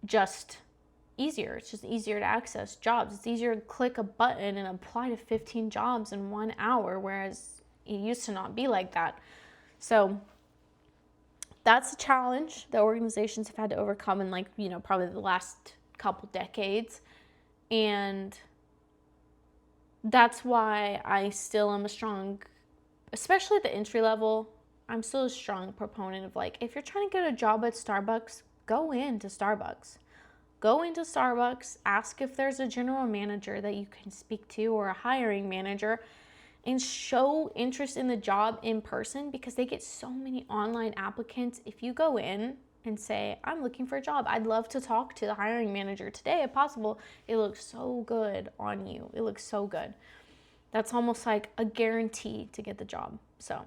just easier. It's just easier to access jobs. It's easier to click a button and apply to 15 jobs in 1 hour, whereas it used to not be like that. So that's a challenge that organizations have had to overcome in probably the last couple decades. And that's why I still am especially at the entry level, I'm still a strong proponent of, like, if you're trying to get a job at Starbucks, go into Starbucks. Go into Starbucks, ask if there's a general manager that you can speak to or a hiring manager, and show interest in the job in person, because they get so many online applicants. If you go in and say, I'm looking for a job, I'd love to talk to the hiring manager today if possible, it looks so good on you. It looks so good. That's almost like a guarantee to get the job. So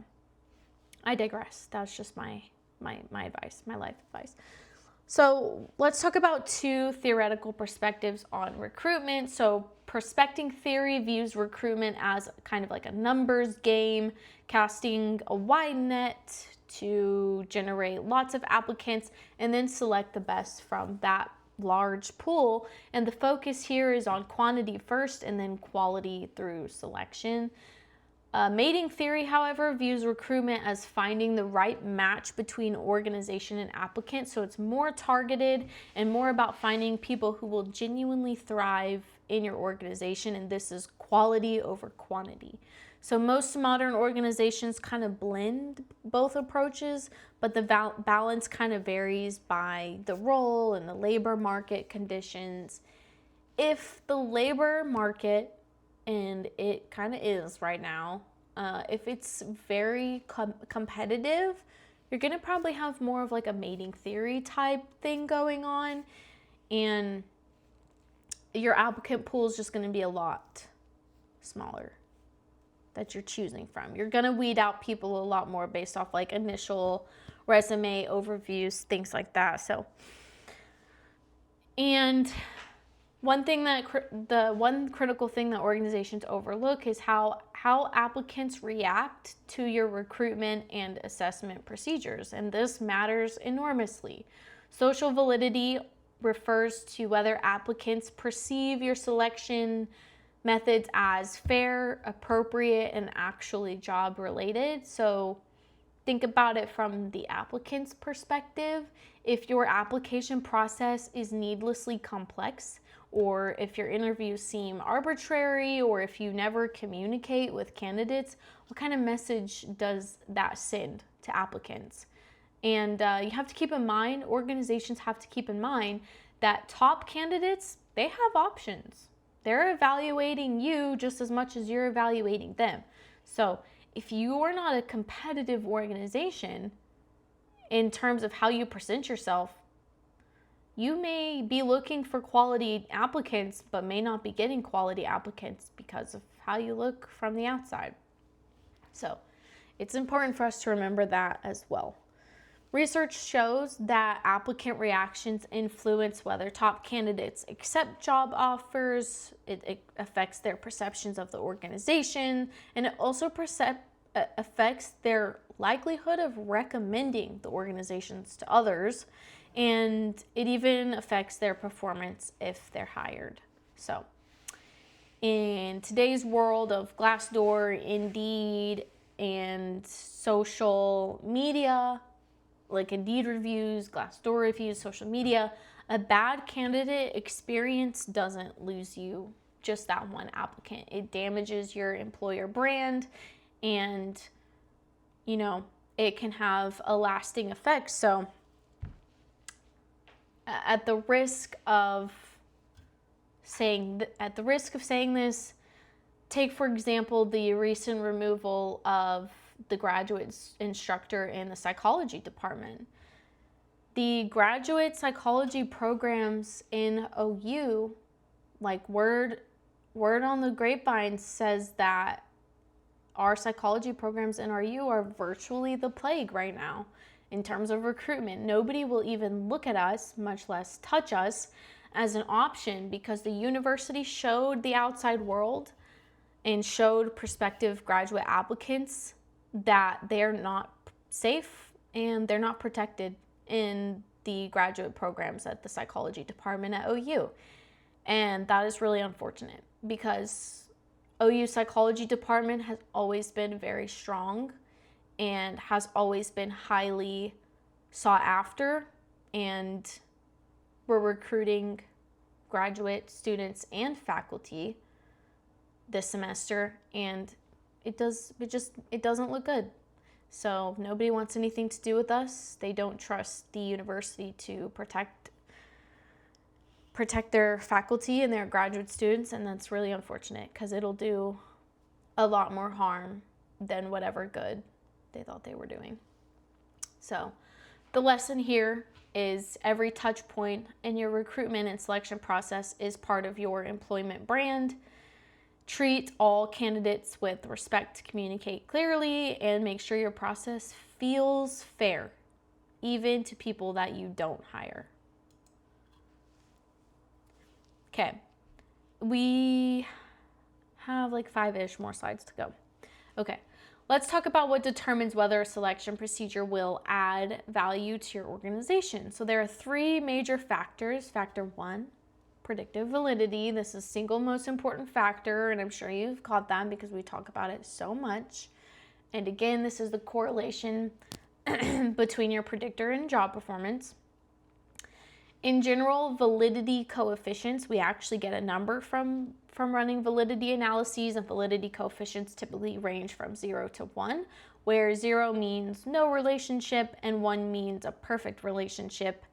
I digress. That's just my advice, my life advice. So let's talk about 2 theoretical perspectives on recruitment. So prospecting theory views recruitment as kind of like a numbers game, casting a wide net to generate lots of applicants and then select the best from that large pool. And the focus here is on quantity first and then quality through selection. Mating theory, however, views recruitment as finding the right match between organization and applicant. So it's more targeted and more about finding people who will genuinely thrive in your organization. And this is quality over quantity. So most modern organizations kind of blend both approaches, but the balance kind of varies by the role and the labor market conditions. If the labor market, and it kind of is right now, if it's very competitive, you're going to probably have more of like a mating theory type thing going on, and your applicant pool is just going to be a lot smaller that you're choosing from. You're going to weed out people a lot more based off like initial resume overviews, things like that. So, and one critical thing that organizations overlook is how applicants react to your recruitment and assessment procedures, and this matters enormously. Social validity refers to whether applicants perceive your selection methods as fair, appropriate, and actually job related. So think about it from the applicant's perspective. If your application process is needlessly complex, or if your interviews seem arbitrary, or if you never communicate with candidates, what kind of message does that send to applicants? And you have to keep in mind, organizations have to keep in mind that top candidates they have options. They're evaluating you just as much as you're evaluating them. So if you are not a competitive organization in terms of how you present yourself, you may be looking for quality applicants, but may not be getting quality applicants because of how you look from the outside. So it's important for us to remember that as well. Research shows that applicant reactions influence whether top candidates accept job offers. It affects their perceptions of the organization, and it also affects their likelihood of recommending the organizations to others, and it even affects their performance if they're hired. So in today's world of Glassdoor, Indeed, and social media, like Indeed reviews, Glassdoor reviews, social media, a bad candidate experience doesn't lose you just that one applicant. It damages your employer brand, and it can have a lasting effect. So at the risk of saying this, take for example the recent removal of the graduate instructor in the psychology department. The graduate psychology programs in OU, like word on the grapevine says that our psychology programs in RU are virtually the plague right now in terms of recruitment. Nobody will even look at us, much less touch us, as an option, because the university showed the outside world and showed prospective graduate applicants that they're not safe and they're not protected in the graduate programs at the psychology department at OU. And that is really unfortunate, because OU psychology department has always been very strong and has always been highly sought after, and we're recruiting graduate students and faculty this semester, and it doesn't look good. So nobody wants anything to do with us. They don't trust the university to protect their faculty and their graduate students, and that's really unfortunate, because it'll do a lot more harm than whatever good they thought they were doing. So the lesson here is every touch point in your recruitment and selection process is part of your employment brand. Treat all candidates with respect, communicate clearly, and make sure your process feels fair, even to people that you don't hire. Okay, we have like 5-ish more slides to go. Okay, let's talk about what determines whether a selection procedure will add value to your organization. So there are 3 major factors. Factor 1, predictive validity. This is the single most important factor, and I'm sure you've caught that because we talk about it so much. And again, this is the correlation between your predictor and job performance. In general, validity coefficients, we actually get a number from running validity analyses, and validity coefficients typically range from 0 to 1, where 0 means no relationship and 1 means a perfect relationship.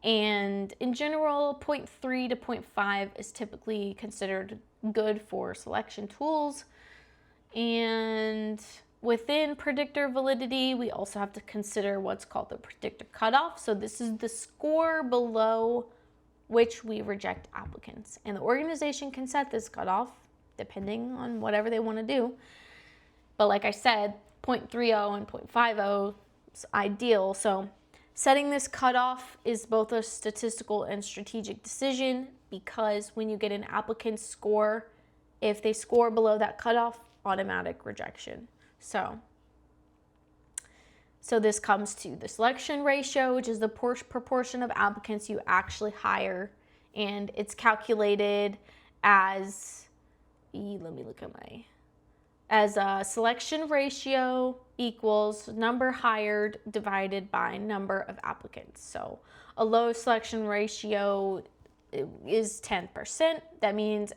And in general, 0.3 to 0.5 is typically considered good for selection tools. And within predictor validity, we also have to consider what's called the predictor cutoff. So this is the score below which we reject applicants. And the organization can set this cutoff depending on whatever they want to do. But like I said, 0.30 and 0.50 is ideal. So setting this cutoff is both a statistical and strategic decision, because when you get an applicant's score, if they score below that cutoff, automatic rejection. So this comes to the selection ratio, which is the proportion of applicants you actually hire, and it's calculated as, as a selection ratio equals number hired divided by number of applicants. So a low selection ratio is 10%. That means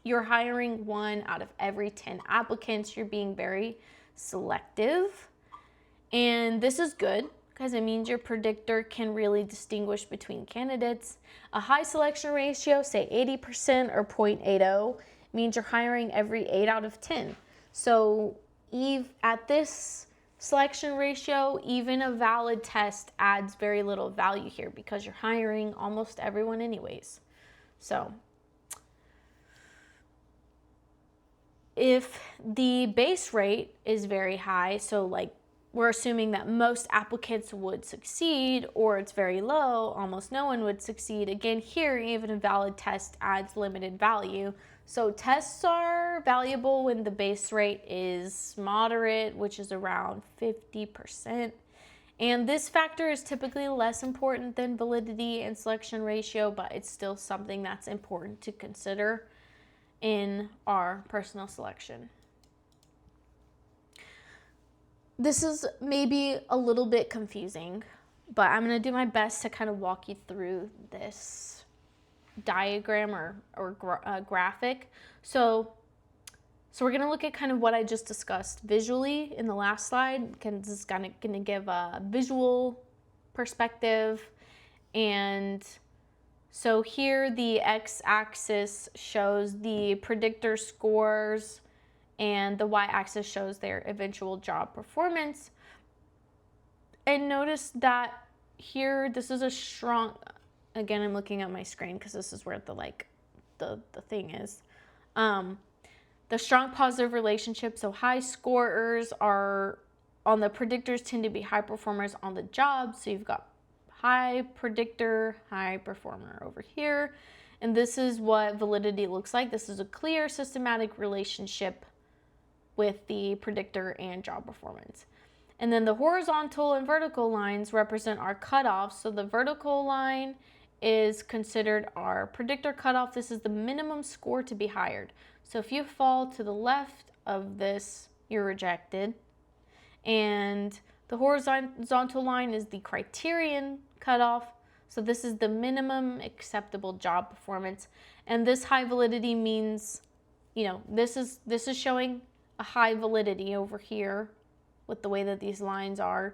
you're hiring 1 out of every 10 applicants. You're being very selective. And this is good, because it means your predictor can really distinguish between candidates. A high selection ratio, say 80% or 0.80, means you're hiring every 8 out of 10. So at this selection ratio, even a valid test adds very little value here because you're hiring almost everyone anyways. So if the base rate is very high, so like we're assuming that most applicants would succeed, or it's very low, almost no one would succeed. Again, here, even a valid test adds limited value. So tests are valuable when the base rate is moderate, which is around 50%. And this factor is typically less important than validity and selection ratio, but it's still something that's important to consider in our personal selection. This is maybe a little bit confusing, but I'm going to do my best to kind of walk you through this diagram or graphic. So we're going to look at kind of what I just discussed visually in the last slide. This is going to give a visual perspective. And so here the x-axis shows the predictor scores, and the y-axis shows their eventual job performance. And notice that here, this is a strong, again, I'm looking at my screen because this is where the thing is. The strong positive relationship, so high scorers are on the predictors tend to be high performers on the job. So you've got high predictor, high performer over here. And this is what validity looks like. This is a clear systematic relationship with the predictor and job performance. And then the horizontal and vertical lines represent our cutoffs. So the vertical line is considered our predictor cutoff. This is the minimum score to be hired. So if you fall to the left of this, you're rejected. And the horizontal line is the criterion cutoff. So this is the minimum acceptable job performance. And this high validity means, this is showing a high validity over here with the way that these lines are.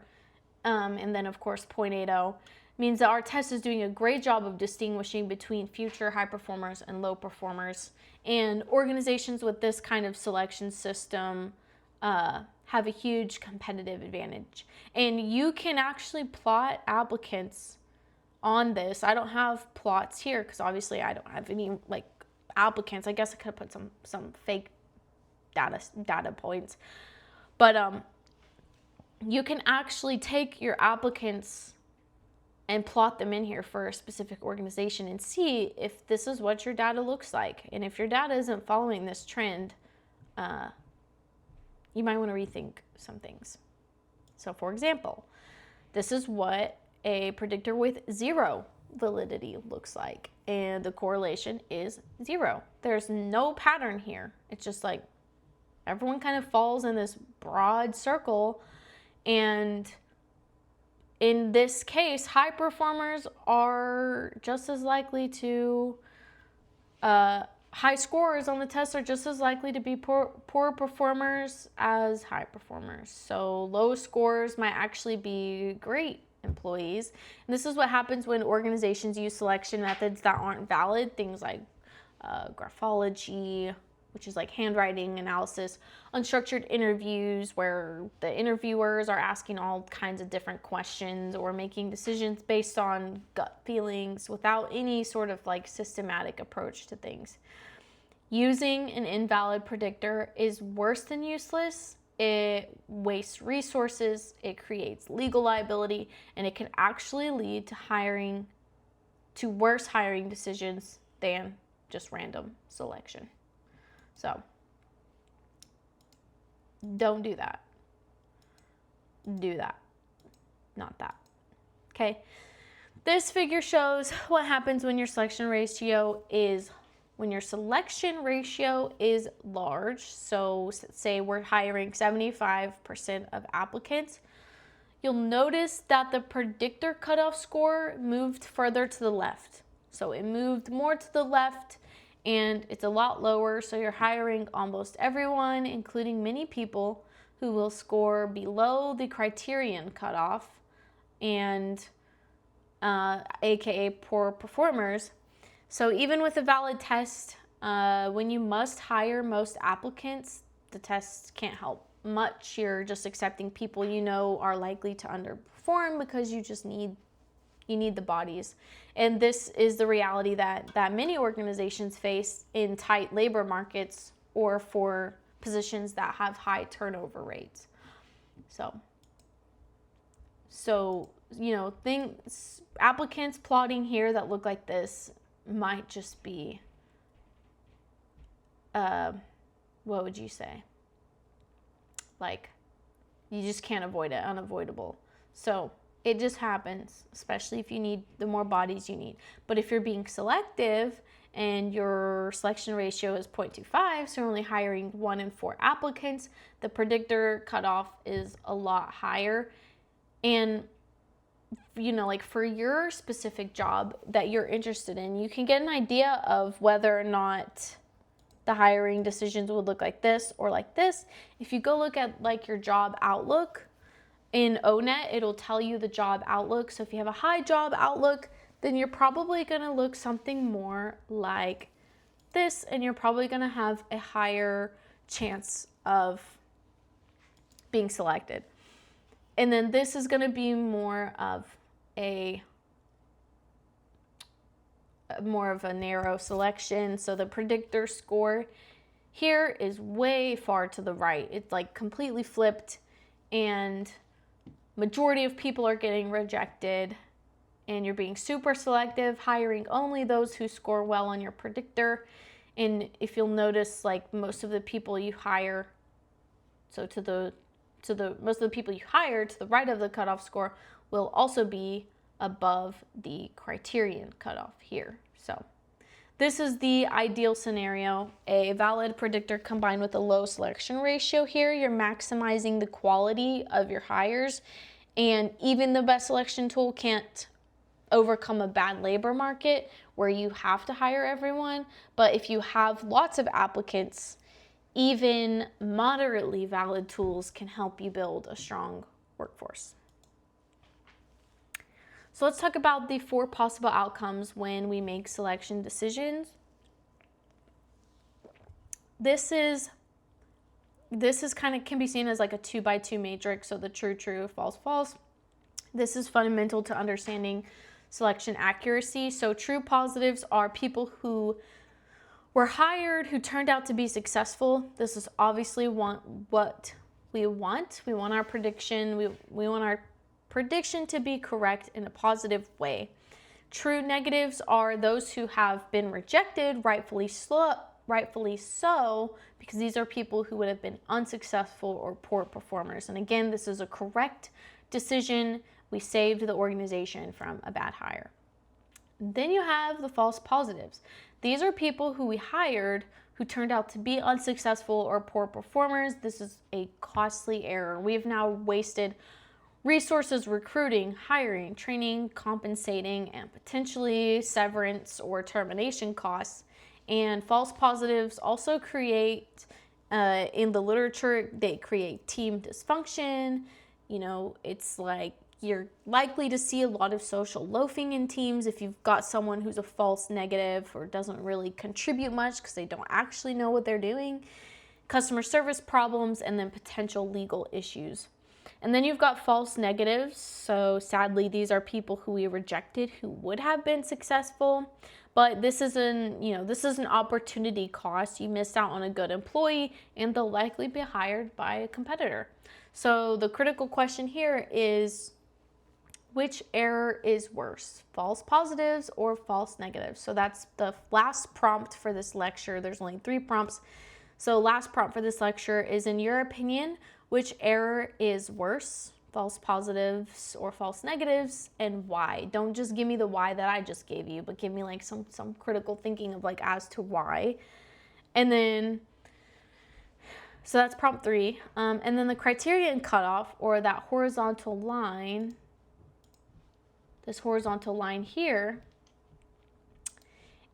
And then of course 0.80 means that our test is doing a great job of distinguishing between future high performers and low performers. And organizations with this kind of selection system have a huge competitive advantage. And you can actually plot applicants on this. I don't have plots here because obviously I don't have any applicants. I guess I could have put some fake data points, but you can actually take your applicants and plot them in here for a specific organization and see if this is what your data looks like. And if your data isn't following this trend, you might want to rethink some things. So for example, this is what a predictor with 0 validity looks like, and the correlation is 0. There's no pattern here. It's just like everyone kind of falls in this broad circle. And in this case, high performers are just as likely to, high scorers on the test are just as likely to be poor performers as high performers. So low scores might actually be great employees. And this is what happens when organizations use selection methods that aren't valid, things like graphology, which is like handwriting analysis, unstructured interviews where the interviewers are asking all kinds of different questions or making decisions based on gut feelings without any sort of systematic approach to things. Using an invalid predictor is worse than useless. It wastes resources, it creates legal liability, and it can actually lead to worse hiring decisions than just random selection. So don't do that. Do that, not that. Okay. This figure shows what happens when your selection ratio is large. So say we're hiring 75% of applicants. You'll notice that the predictor cutoff score moved further to the left. So it moved more to the left, and it's a lot lower, so you're hiring almost everyone, including many people who will score below the criterion cutoff. and aka poor performers. So even with a valid test, when you must hire most applicants, the test can't help much. You're just accepting people you know are likely to underperform because you need the bodies. And this is the reality that many organizations face in tight labor markets or for positions that have high turnover rates. So things, applicants plotting here that look like this might just be, what would you say? Like, you just can't avoid it, unavoidable. So it just happens, especially if you need the more bodies you need. But if you're being selective and your selection ratio is 0.25, so you're only hiring 1 in 4 applicants, the predictor cutoff is a lot higher. And like for your specific job that you're interested in, you can get an idea of whether or not the hiring decisions would look like this or like this. If you go look at like your job outlook in ONET, it'll tell you the job outlook. So if you have a high job outlook, then you're probably going to look something more like this, and you're probably going to have a higher chance of being selected. And then this is going to be more of a narrow selection. So the predictor score here is way far to the right. It's like completely flipped, and majority of people are getting rejected, and you're being super selective, hiring only those who score well on your predictor. And if you'll notice, like most of the people you hire, so most of the people you hire to the right of the cutoff score will also be above the criterion cutoff here. So this is the ideal scenario, a valid predictor combined with a low selection ratio here. You're maximizing the quality of your hires, and even the best selection tool can't overcome a bad labor market where you have to hire everyone. But if you have lots of applicants, even moderately valid tools can help you build a strong workforce. So let's talk about the 4 possible outcomes when we make selection decisions. This is kind of can be seen as like a 2x2 matrix, so the true, true, false, false. This is fundamental to understanding selection accuracy. So true positives are people who were hired who turned out to be successful. This is obviously what we want. We want our prediction. We want our prediction to be correct in a positive way. True negatives are those who have been rejected, rightfully so, because these are people who would have been unsuccessful or poor performers. And again, this is a correct decision. We saved the organization from a bad hire. Then you have the false positives. These are people who we hired who turned out to be unsuccessful or poor performers. This is a costly error. We have now wasted resources recruiting, hiring, training, compensating, and potentially severance or termination costs. And false positives also create, in the literature, they create team dysfunction. It's like you're likely to see a lot of social loafing in teams if you've got someone who's a false negative or doesn't really contribute much because they don't actually know what they're doing. Customer service problems, and then potential legal issues. And then you've got false negatives. So sadly, these are people who we rejected who would have been successful. But this is an opportunity cost. You missed out on a good employee, and they'll likely be hired by a competitor. So the critical question here is, which error is worse, false positives or false negatives? So that's the last prompt for this lecture. There's only 3 prompts. So last prompt for this lecture is, in your opinion, which error is worse, false positives or false negatives, and why? Don't just give me the why that I just gave you, but give me like some critical thinking of like as to why. And then, so that's prompt 3. And then the criterion cutoff, or that horizontal line, this horizontal line here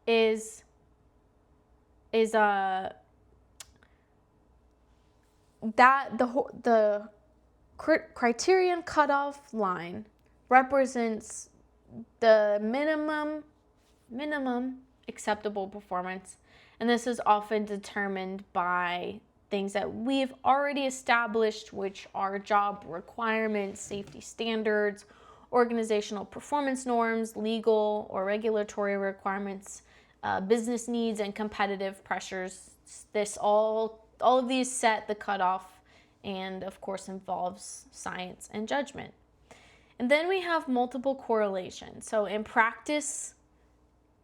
is that the criterion cutoff line represents the minimum acceptable performance, and this is often determined by things that we've already established, which are job requirements, safety standards, organizational performance norms, legal or regulatory requirements, business needs, and competitive pressures. All of these set the cutoff, and of course involves science and judgment. And then we have multiple correlation. So in practice,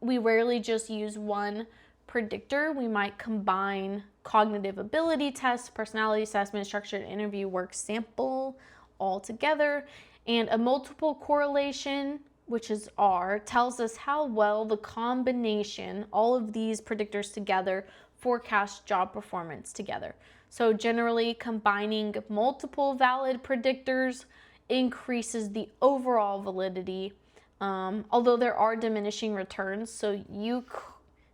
we rarely just use one predictor. We might combine cognitive ability tests, personality assessment, structured interview work sample all together. And a multiple correlation, which is R, tells us how well the combination, all of these predictors together, forecast job performance together. So generally, combining multiple valid predictors increases the overall validity, although there are diminishing returns. So you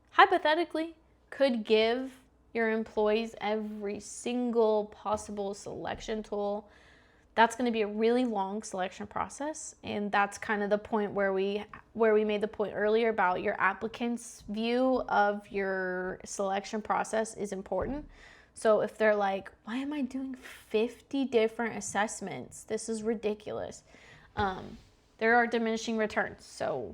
hypothetically could give your employees every single possible selection tool. That's going to be a really long selection process, and that's kind of the point where we made the point earlier about your applicant's view of your selection process is important. So if they're like, why am I doing 50 different assessments? This is ridiculous. There are diminishing returns. So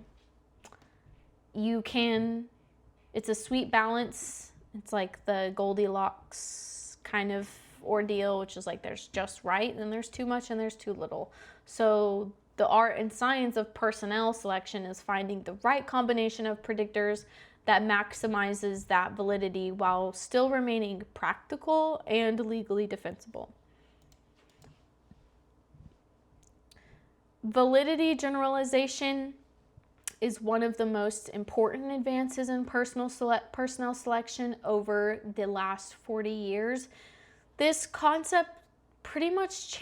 it's a sweet balance. It's like the Goldilocks kind of ordeal, which is like there's just right, and then there's too much, and there's too little. So the art and science of personnel selection is finding the right combination of predictors that maximizes that validity while still remaining practical and legally defensible. Validity generalization is one of the most important advances in personnel selection over the last 40 years. This concept pretty much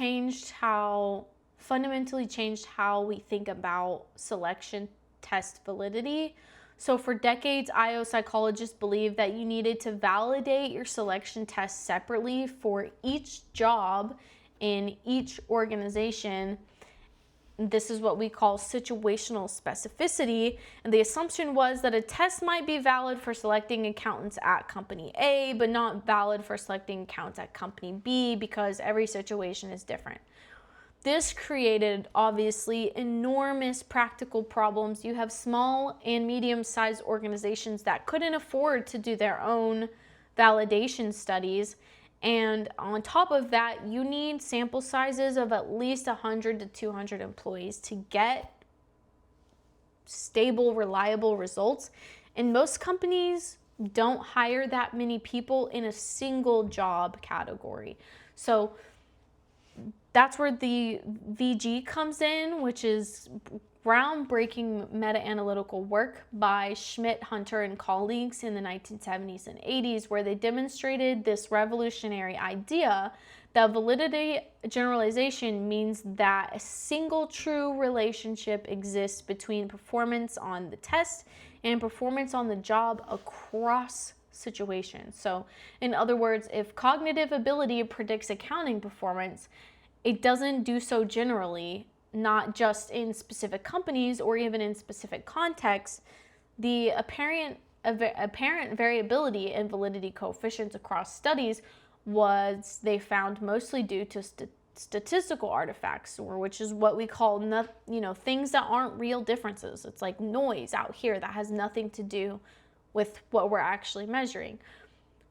fundamentally changed how we think about selection test validity. So for decades, IO psychologists believed that you needed to validate your selection tests separately for each job in each organization. This is what we call situational specificity. And the assumption was that a test might be valid for selecting accountants at company A, but not valid for selecting accountants at company B because every situation is different. This created, obviously, enormous practical problems. You have small and medium-sized organizations that couldn't afford to do their own validation studies. And on top of that, you need sample sizes of at least 100 to 200 employees to get stable, reliable results. And most companies don't hire that many people in a single job category. So that's where the VG comes in, which is groundbreaking meta-analytical work by Schmidt, Hunter, and colleagues in the 1970s and 80s, where they demonstrated this revolutionary idea that validity generalization means that a single true relationship exists between performance on the test and performance on the job across situations. So, in other words, if cognitive ability predicts accounting performance, it doesn't do so generally, not just in specific companies or even in specific contexts. The apparent variability in validity coefficients across studies was, they found, mostly due to statistical artifacts, or which is what we call things that aren't real differences. It's like noise out here that has nothing to do with what we're actually measuring.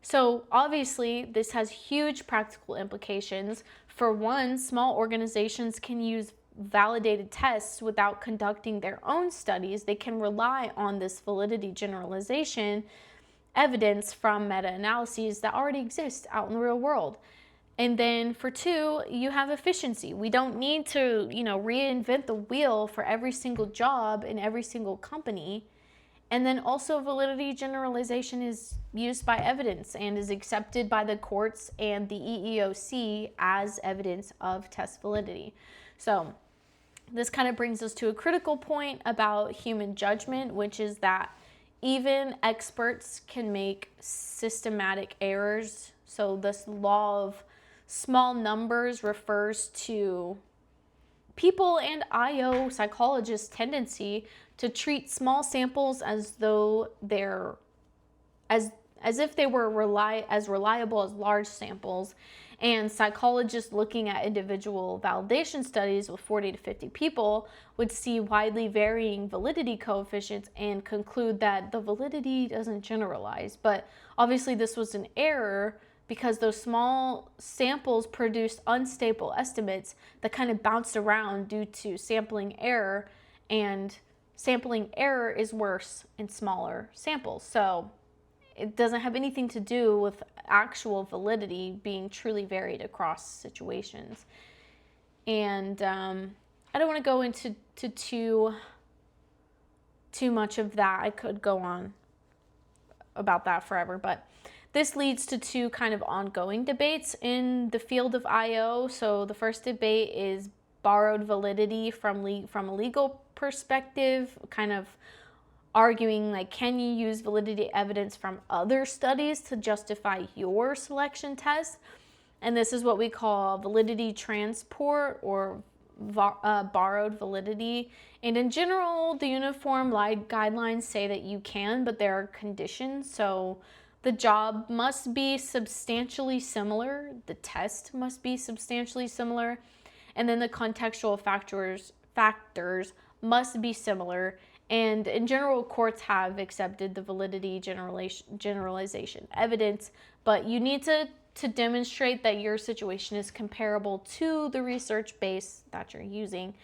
So obviously, this has huge practical implications. For one, small organizations can use validated tests without conducting their own studies. They can rely on this validity generalization evidence from meta-analyses that already exist out in the real world. And then for two, you have efficiency. We don't need to, reinvent the wheel for every single job in every single company. And then also validity generalization is used by evidence and is accepted by the courts and the EEOC as evidence of test validity. So this kind of brings us to a critical point about human judgment, which is that even experts can make systematic errors. So this law of small numbers refers to people and IO psychologists' tendency to treat small samples as though they're as if they were as reliable as large samples, and psychologists looking at individual validation studies with 40 to 50 people would see widely varying validity coefficients and conclude that the validity doesn't generalize. But obviously this was an error because those small samples produced unstable estimates that kind of bounced around due to sampling error, and sampling error is worse in smaller samples. So it doesn't have anything to do with actual validity being truly varied across situations. And I don't want to go into too much of that. I could go on about that forever, but this leads to two kind of ongoing debates in the field of IO. So the first debate is borrowed validity from a legal perspective, kind of arguing like, can you use validity evidence from other studies to justify your selection test? And this is what we call validity transport or borrowed validity. And in general, the uniform guidelines say that you can, but there are conditions. So the job must be substantially similar, the test must be substantially similar, and then the contextual factors must be similar. And in general, courts have accepted the validity generalization evidence, but you need to demonstrate that your situation is comparable to the research base that you're using.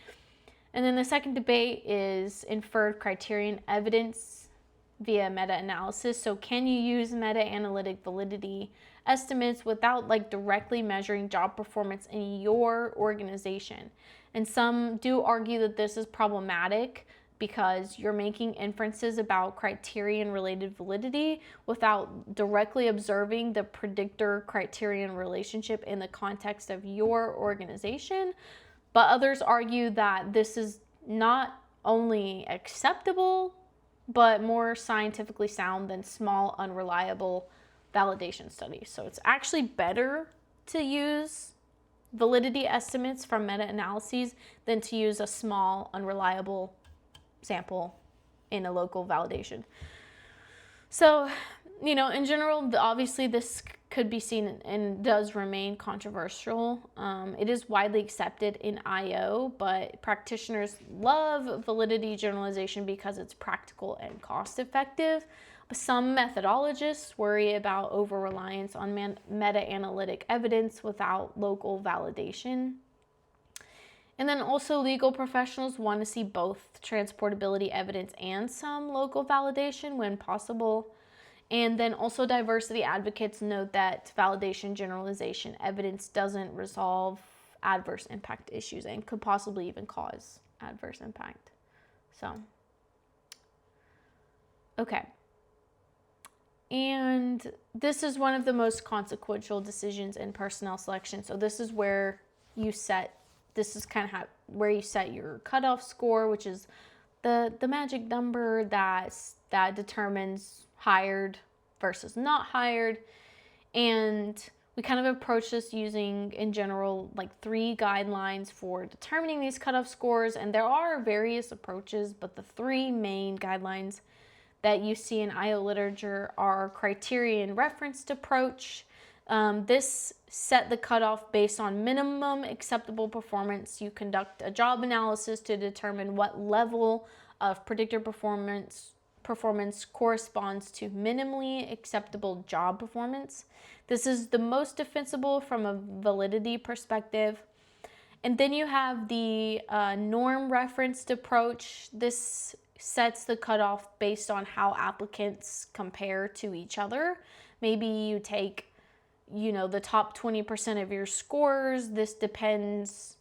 And then the second debate is inferred criterion evidence via meta-analysis. So can you use meta-analytic validity estimates without directly measuring job performance in your organization? And some do argue that this is problematic because you're making inferences about criterion-related validity without directly observing the predictor-criterion relationship in the context of your organization. But others argue that this is not only acceptable, but more scientifically sound than small, unreliable validation studies. So it's actually better to use validity estimates from meta-analyses than to use a small, unreliable sample in a local validation. So, in general, obviously this could be seen and does remain controversial. It is widely accepted in IO, but practitioners love validity generalization because it's practical and cost effective. But some methodologists worry about over-reliance on meta-analytic evidence without local validation. And then also legal professionals want to see both transportability evidence and some local validation when possible. And then also diversity advocates note that validation generalization evidence doesn't resolve adverse impact issues and could possibly even cause adverse impact. So, okay. And this is one of the most consequential decisions in personnel selection. So this is where you set where you set your cutoff score, which is the magic number that determines hired versus not hired. And we kind of approach this using, in general, 3 guidelines for determining these cutoff scores. And there are various approaches, but the 3 main guidelines that you see in IO literature are criterion referenced approach. This set the cutoff based on minimum acceptable performance. You conduct a job analysis to determine what level of predictor performance corresponds to minimally acceptable job performance. This is the most defensible from a validity perspective. And then you have the norm referenced approach. This sets the cutoff based on how applicants compare to each other. Maybe you take the top 20% of your scores. This depends,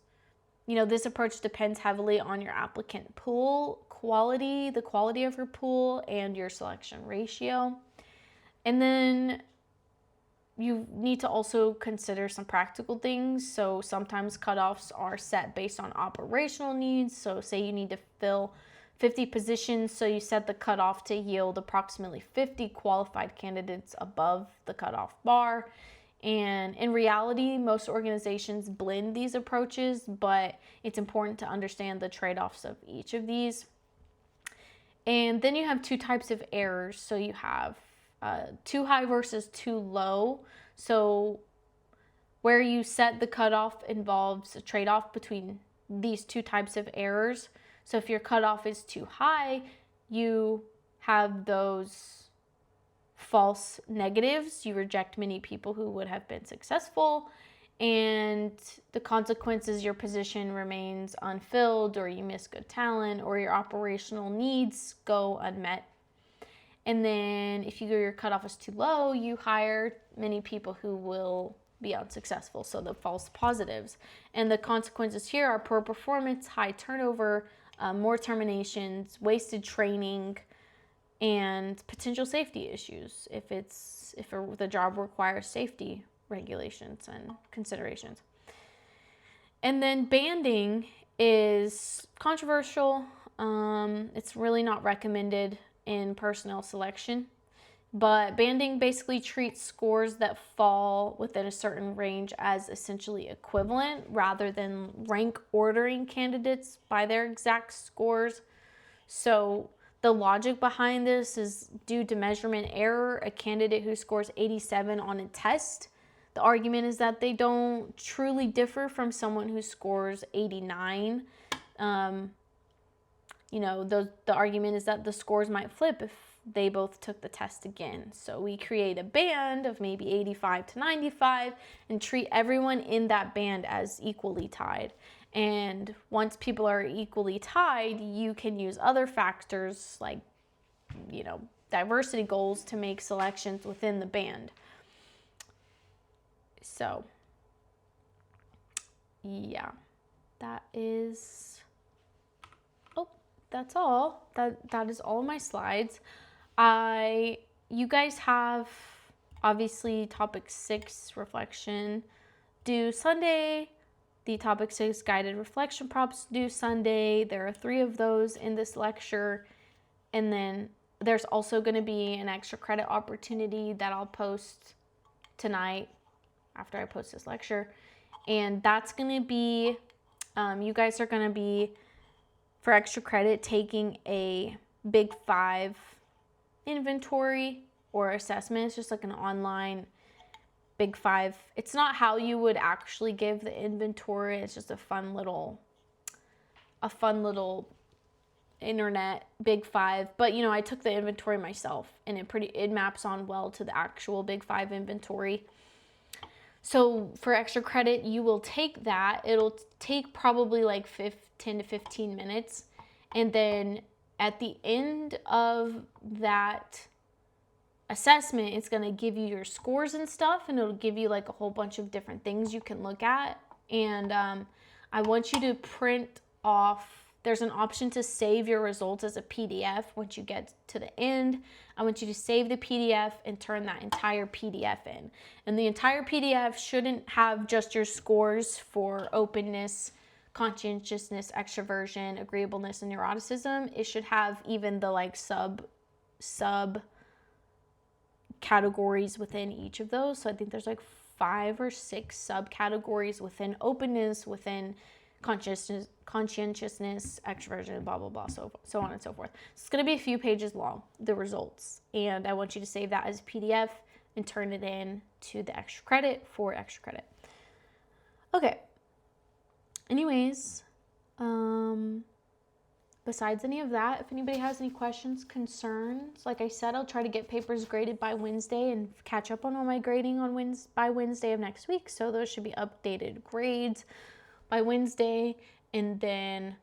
this approach depends heavily on your applicant pool quality, the quality of your pool, and your selection ratio. And then you need to also consider some practical things. So sometimes cutoffs are set based on operational needs. So say you need to fill 50 positions, so you set the cutoff to yield approximately 50 qualified candidates above the cutoff bar. And in reality, most organizations blend these approaches, but it's important to understand the trade-offs of each of these. And then you have two types of errors. So you have too high versus too low. So where you set the cutoff involves a trade-off between these two types of errors. So if your cutoff is too high, you have those false negatives. You reject many people who would have been successful, and the consequences, your position remains unfilled, or you miss good talent, or your operational needs go unmet. And then if your cutoff is too low, you hire many people who will be unsuccessful, so the false positives. And the consequences here are poor performance, high turnover, more terminations, wasted training, and potential safety issues if the job requires safety regulations and considerations. And then banding is controversial. It's really not recommended in personnel selection, but banding basically treats scores that fall within a certain range as essentially equivalent rather than rank ordering candidates by their exact scores. So the logic behind this is due to measurement error. A candidate who scores 87 on a test, the argument is that they don't truly differ from someone who scores 89. The argument is that the scores might flip if they both took the test again. So we create a band of maybe 85 to 95 and treat everyone in that band as equally tied. And once people are equally tied, you can use other factors like, diversity goals to make selections within the band. So, yeah, that's all. That is all my slides. You guys have obviously topic 6 reflection due Sunday. The topic 6 guided reflection prompts due Sunday. There are 3 of those in this lecture. And then there's also going to be an extra credit opportunity that I'll post tonight after I post this lecture. And that's going to be, you guys are going to be, for extra credit, taking a Big 5 inventory or assessment. It's just like an online Big 5. It's not how you would actually give the inventory. It's just a fun little internet Big 5. But I took the inventory myself, and it maps on well to the actual Big 5 inventory. So for extra credit, you will take that. It'll take probably like 10 to 15 minutes. And then at the end of that assessment, it's going to give you your scores and stuff, and it'll give you like a whole bunch of different things you can look at. And I want you to print off, there's an option to save your results as a PDF once you get to the end. I want you to save the PDF and turn that entire PDF in. And the entire PDF shouldn't have just your scores for openness, conscientiousness, extroversion, agreeableness, and neuroticism. It should have even the like sub categories within each of those. So I think there's like 5 or 6 subcategories within openness, within conscientiousness, extroversion, blah, blah, blah, so on and so forth. So it's going to be a few pages long, the results. And I want you to save that as a PDF and turn it in to the extra credit for extra credit. Okay. Anyways, besides any of that, if anybody has any questions, concerns, like I said, I'll try to get papers graded by Wednesday and catch up on all my grading by Wednesday of next week. So those should be updated grades by Wednesday. And then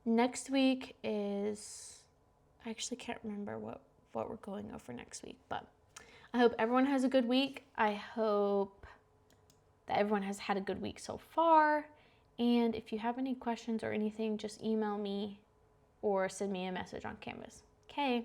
next week is, I actually can't remember what we're going over next week, but I hope everyone has a good week. I hope that everyone has had a good week so far. And if you have any questions or anything, just email me or send me a message on Canvas. Okay.